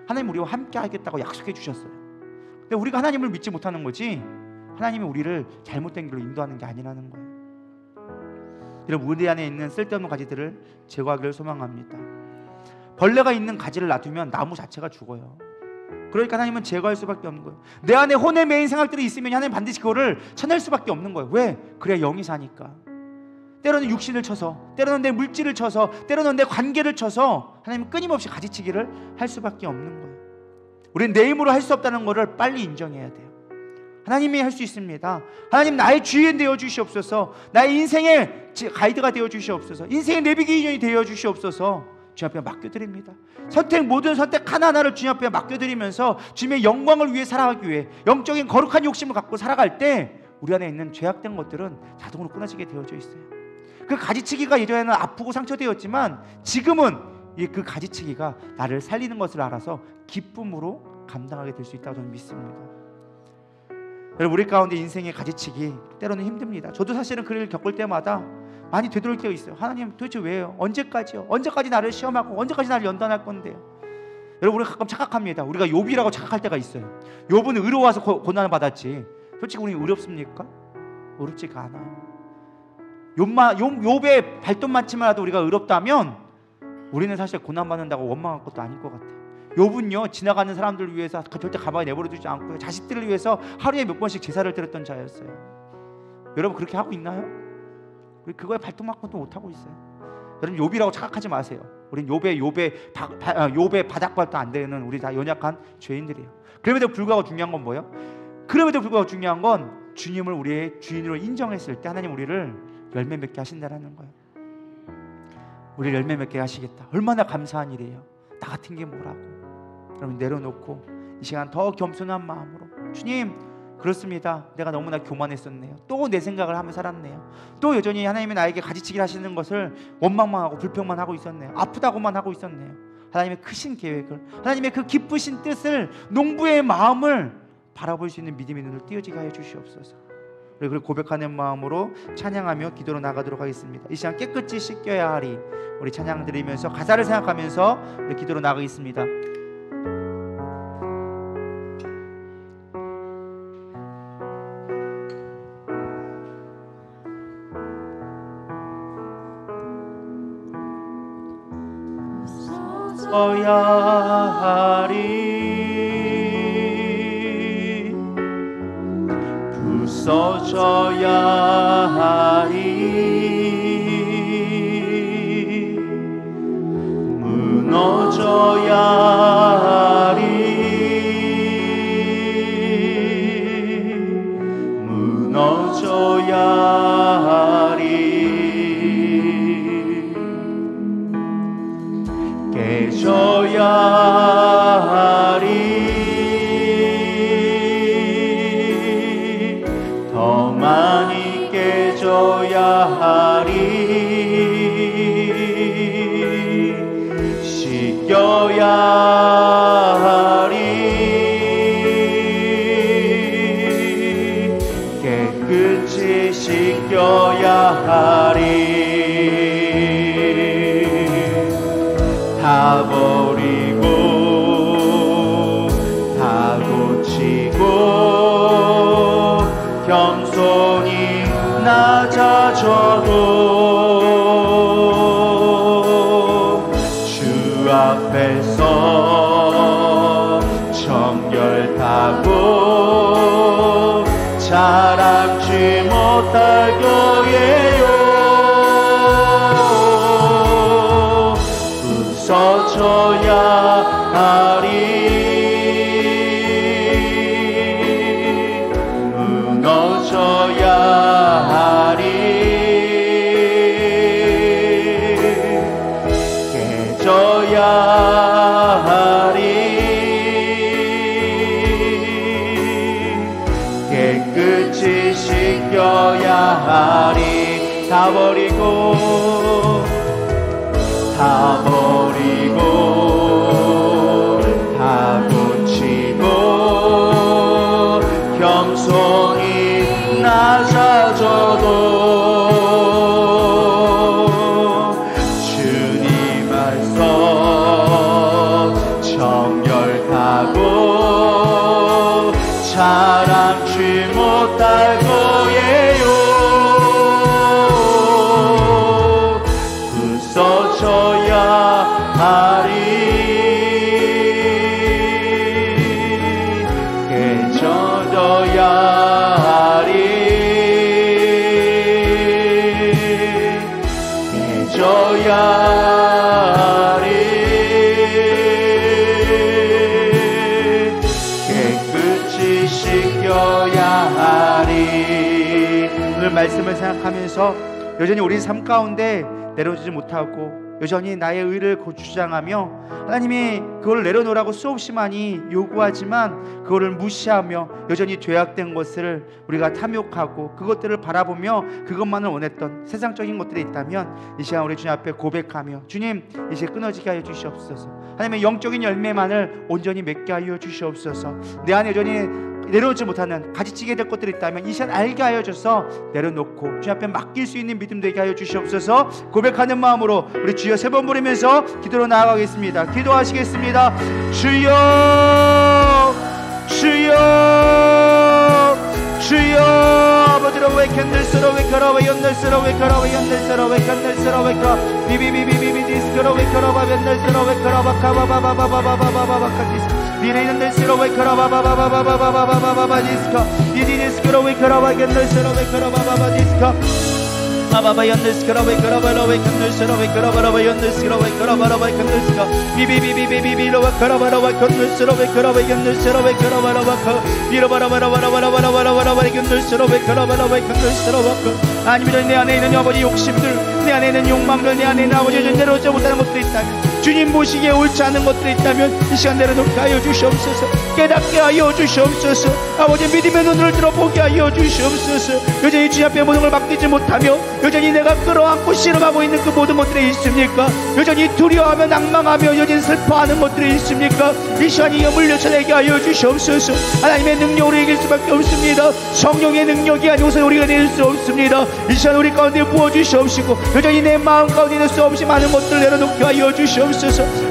하나님 우리와 함께 하겠다고 약속해 주셨어요. 근데 우리가 하나님을 믿지 못하는 거지 하나님이 우리를 잘못된 길로 인도하는 게 아니라는 거예요. 여러분 우리 안에 있는 쓸데없는 가지들을 제거하기를 소망합니다. 벌레가 있는 가지를 놔두면 나무 자체가 죽어요. 그러니까 하나님은 제거할 수밖에 없는 거예요. 내 안에 혼에 매인 생각들이 있으면 하나님 반드시 그거를 쳐낼 수밖에 없는 거예요. 왜? 그래야 영이 사니까. 때로는 육신을 쳐서, 때로는 내 물질을 쳐서, 때로는 내 관계를 쳐서 하나님은 끊임없이 가지치기를 할 수밖에 없는 거예요. 우리는 내 힘으로 할 수 없다는 것을 빨리 인정해야 돼요. 하나님이 할 수 있습니다. 하나님 나의 주인 되어 주시옵소서. 나의 인생의 가이드가 되어 주시옵소서. 인생의 내비게이션이 되어 주시옵소서. 주님 앞에 맡겨드립니다. 모든 선택 하나하나를 주님 앞에 맡겨드리면서 주님의 영광을 위해 살아가기 위해 영적인 거룩한 욕심을 갖고 살아갈 때 우리 안에 있는 죄악된 것들은 자동으로 끊어지게 되어져 있어요. 그 가지치기가 예전에는 아프고 상처되었지만 지금은 그 가지치기가 나를 살리는 것을 알아서 기쁨으로 감당하게 될 수 있다고 저는 믿습니다. 여러분, 우리 가운데 인생의 가지치기 때로는 힘듭니다. 저도 사실은 그 일을 겪을 때마다 많이 되돌릴 때가 있어요. 하나님, 도대체 왜요? 언제까지요? 언제까지 나를 시험하고 언제까지 나를 연단할 건데요? 여러분, 우리가 가끔 착각합니다. 우리가 욥이라고 착각할 때가 있어요. 욥은 의로워서 고난을 받았지, 솔직히 우리는 의롭습니까? 의롭지가 않아요. 욥의 발톱만치만라도 우리가 의롭다면 우리는 사실 고난받는다고 원망할 것도 아닐 것 같아요. 욥은요, 지나가는 사람들을 위해서 절대 가만히 내버려 두지 않고요, 자식들을 위해서 하루에 몇 번씩 제사를 드렸던 자였어요. 여러분, 그렇게 하고 있나요? 우리 그거에 발톱만큼도 못하고 있어요. 여러분, 욥이라고 착각하지 마세요. 우린 욥의 바닥발도 안 되는 우리 다 연약한 죄인들이에요. 그럼에도 불구하고 중요한 건 뭐예요? 그럼에도 불구하고 중요한 건 주님을 우리의 주인으로 인정했을 때 하나님 우리를 열매 맺게 하신다는 거예요. 우리를 열매 맺게 하시겠다. 얼마나 감사한 일이에요. 나 같은 게 뭐라고. 여러분, 내려놓고 이 시간 더 겸손한 마음으로, 주님, 그렇습니다. 내가 너무나 교만했었네요. 또 내 생각을 하며 살았네요. 또 여전히 하나님이 나에게 가지치기를 하시는 것을 원망만 하고 불평만 하고 있었네요. 아프다고만 하고 있었네요. 하나님의 크신 계획을, 하나님의 그 기쁘신 뜻을, 농부의 마음을 바라볼 수 있는 믿음의 눈을 띄어지게 하여 주시옵소서. 그리고 고백하는 마음으로 찬양하며 기도로 나가도록 하겠습니다. 이 시간 깨끗이 씻겨야 하리. 우리 찬양 드리면서 가사를 생각하면서 우리 기도로 나가겠습니다. 부서져야 하리, 부서져야 하리, 무너져야 하리, 무너져야 하리, 깨져야 하리, 더 많이 깨져야 하리, 씻겨야 하리, 깨끗이 씻겨야 하리, 다 버리고 다 고치고 겸손히 낮아져도 주 앞에서 정결하고 자랑치 못할 거예요. 부서져야 하리, 무너져야 하리, 깨져야 하리, 깨끗이 씻겨야 하리, 다 버리고 다 버리고 다 고치고 겸손히 낮아져도 주님 말씀 정결하고 자랑치 못할 거예요. 부서져야 하리, 깨져야 하리, 깨져야 하리, 깨끗이 씻겨야 하리. 오늘 말씀을 생각하면서 여전히 우리 삶 가운데 내려오지 못하고 여전히 나의 의를 주장하며 하나님이 그걸 내려놓으라고 수없이 많이 요구하지만 그거를 무시하며 여전히 죄악된 것을 우리가 탐욕하고 그것들을 바라보며 그것만을 원했던 세상적인 것들이 있다면 이 시간 우리 주님 앞에 고백하며 주님 이제 끊어지게 하여 주시옵소서. 하나님의 영적인 열매만을 온전히 맺게 하여 주시옵소서. 내 안에 여전히 내려놓지 못하는 가지치게 될 것들이 있다면 이 시간 알게 하여 줘서 내려놓고 주님 앞에 맡길 수 있는 믿음 되게 하여 주시옵소서. 고백하는 마음으로 우리 주여 세 번 부르면서 기도로 나아가겠습니다. 기도하시겠습니다. 주여 주여 주여 아버지로 왜 캔들스러 왜 걸어 왜 연들스러 왜 걸어 왜 연들스러 왜 캔들스러 왜 걸어 비비비비비비 디스크로 왜 걸어 봐 연들스러 왜 걸어 봐 카바바바바바바바바바바바 디스 미래는 들스러 왜 걸어 바바바바바바바바바바 디스커 이디 디스크로 왜 걸어 봐 연들스러 왜 걸어 바바바 디스커 바바바 연들스크로 왜 걸어 바로 왜 캔들스러 왜 걸어 바로 왜 연들스러 왜 걸어 바로 왜 캔들스커 비비비비비비비로 왜 걸어 바로 왜 캔들스러 왜 걸어 왜 연들스러 왜 걸어 바로 왜 비로 바로 바로 바로 바로 바로 바로 바로 왜 캔들스러 왜 걸어 바로 왜 캔들스러 왜 아니면 내 안에 있는 아버지 욕심들 내 안에 있는 욕망들 내 안에 있는 아버지 내려오지 못하는 것들이 있다면 주님 보시기에 옳지 않은 것들이 있다면 이 시간 내려놓게 하여 주시옵소서. 깨닫게 하여 주시옵소서. 아버지 믿음의 눈을 들어보게 하여 주시옵소서. 여전히 주님 앞에 모든 걸 맡기지 못하며 여전히 내가 끌어안고 씨름하고 있는 그 모든 것들이 있습니까? 여전히 두려워하며 낭망하며 여전히 슬퍼하는 것들이 있습니까? 이 시간이 물려쳐내게 하여 주시옵소서. 하나님의 능력으로 이길 수밖에 없습니다. 성령의 능력이 아니고서 우리가 낼 수 없습니다. 이 시간 우리 가운데 부어주시옵시고 여전히 내 마음 가운데 낼 수 없이 많은 것들을 내려놓게 하여 주시옵소서.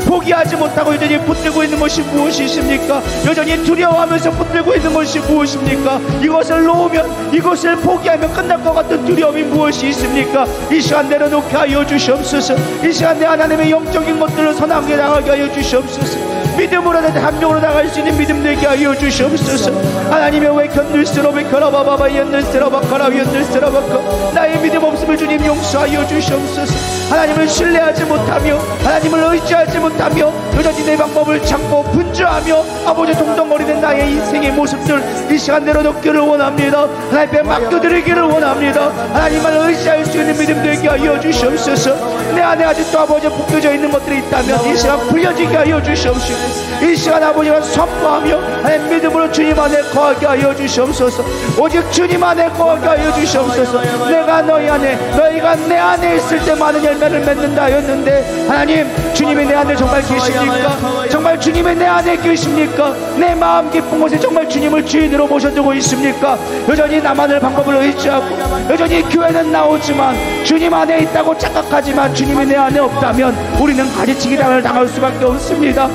포기하지 못하고 여전히 붙들고 있는 것이 무엇이십니까? 여전히 두려워하면서 붙들고 있는 것이 무엇입니까? 이것을 놓으면 이것을 포기하면 끝날 것 같은 두려움이 무엇이 있습니까? 이 시간 내려놓게 하여 주시옵소서. 이 시간 내 하나님의 영적인 것들을 선하게 나가게 하여 주시옵소서. 믿음으로 함령으로 나갈 수 있는 믿음 되게 하여 주시옵소서. 하나님의 왜 견들스러 왜 걸어봐봐봐 연들스러 바꿔라 연들스러 바꿔 나의 믿음 없음을 주님 용서하여 주시옵소서. 하나님을 신뢰하지 못하며 하나님을 의지하지 못하며 여전히 내 방법을 찾고 분주하며 아버지 동동거리는 나의 인생의 모습들 이 시간 내려놓기를 원합니다. 하나님께 맡겨드리기를 원합니다. 하나님만 의지할 수 있는 믿음 되게 하여 주시옵소서. 내 안에 아직도 아버지 묶여져 있는 것들이 있다면 이 시간 풀려지게 하여 주시옵소서. 이 시간 아버지가 선포하며 하나님 믿음으로 주님 안에 거하게 하여 주시옵소서. 오직 주님 안에 거하게 하여 주시옵소서. 내가 너희 안에 너희가 내 안에 있을 때 많은 열매를 맺는다 하였는데 하나님 주님이 내 안에 정말 계십니까? 정말 주님이 내 안에 계십니까? 내 마음 깊은 곳에 정말 주님을 주인으로 모셔두고 있습니까? 여전히 나만의 방법을 의지하고 여전히 교회는 나오지만 주님 안에 있다고 착각하지만 주님이 내 안에 없다면 우리는 가지치기 당할 수밖에 없습니다.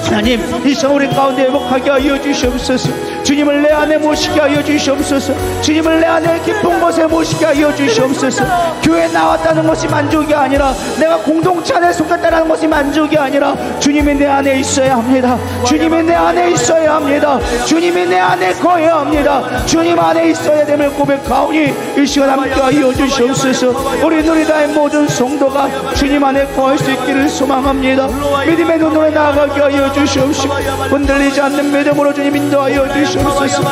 하나님 이 시간 우리 가운데 회복하게 하여 주시옵소서. 주님을 내 안에 모시게 하여 주시옵소서. 주님을 내 안에 깊은 곳에 모시게 하여 주시옵소서. 교회에 나왔다는 것이 만족이 아니라 내가 공동체 안에 속했다는 것이 만족이 아니라 주님이 내 안에 있어야 합니다. 주님이 내 안에 있어야 합니다. 주님이 내 안에 거해야 합니다. 주님 안에 있어야 됨을 고백하오니 이 시간 함께 하여 주시옵소서. 우리 누리다의 모든 성도가 주님 안에 거할 수 있기를 소망합니다. 믿음의 눈으로 나아가게 하여 주시옵시고 흔들리지 않는 믿음으로 주님 인도하여 주시옵소서.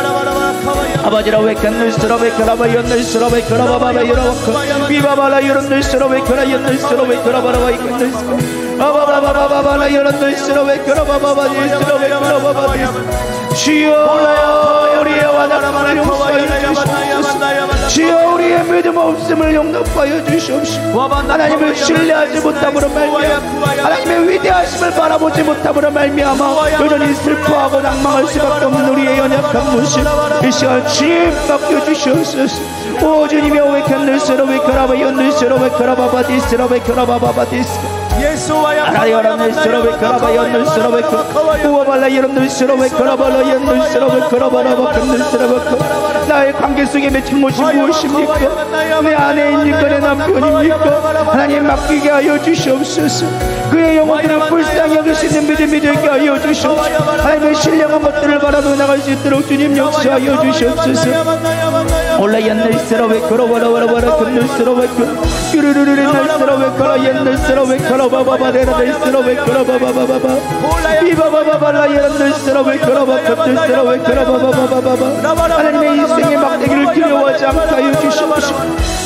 아버지라 왜 캔들스러 왜 그라바 연들스러 왜 그라바바바 여러분 비바바라 여러분들스러 왜 그라 연들스러 왜 그라바라 왜 캔들스러 아바바바바바라 여러분들스러 왜 그라바바바 디스러 왜 그라바바 디스 주여 우리의 완악함을 용서하여 주시옵소서. 주여 우리의 믿음 없음을 용납하여 주시옵시고 하나님을 신뢰하지 못함으로 말미암아 하나님의 위대하심을 바라보지 못함으로 말미암아 여전히 슬퍼하고 낭망할 수밖에 없는 우리의 연약한 모습 이 시간 주님 맡겨주시옵소서. 오 주님이 왜 캔들스러 왜 그라바 연들스러 왜 그라바바 디스러 왜 그라바바바 디스 아라리아라늘스러 왜 그라바 연들스러 왜 우와발라 여러분들스러 왜 그라발라 연들스러 왜 그라바라바 캔들스러 왜 나의 관계 속에 맺힌 것이 무엇입니까? 내 안에 있는 내 남편입니까? 하나님 맡기게 하여 주시옵소서. 그의 영혼들을 불쌍히 여기시는 믿음이 되게 하여 주시옵소서. 하나님의 신령한 것들을 바라보며 나갈 수 있도록 주님 역사하여 주시옵소서. 올라 옛날스러 왜 걸어버려버려버려 금늘스러 왜 뚜루루루루 날스러 왜 걸어 옛날스러 왜 걸어봐봐바레라 날스러 왜 걸어봐봐봐바바 이바바바발라 옛날스러 왜 걸어봐 금늘스러 왜 걸어봐봐바바바 하나님의 인생의 막대기를 두려워하지 않게 하여 주시옵소서.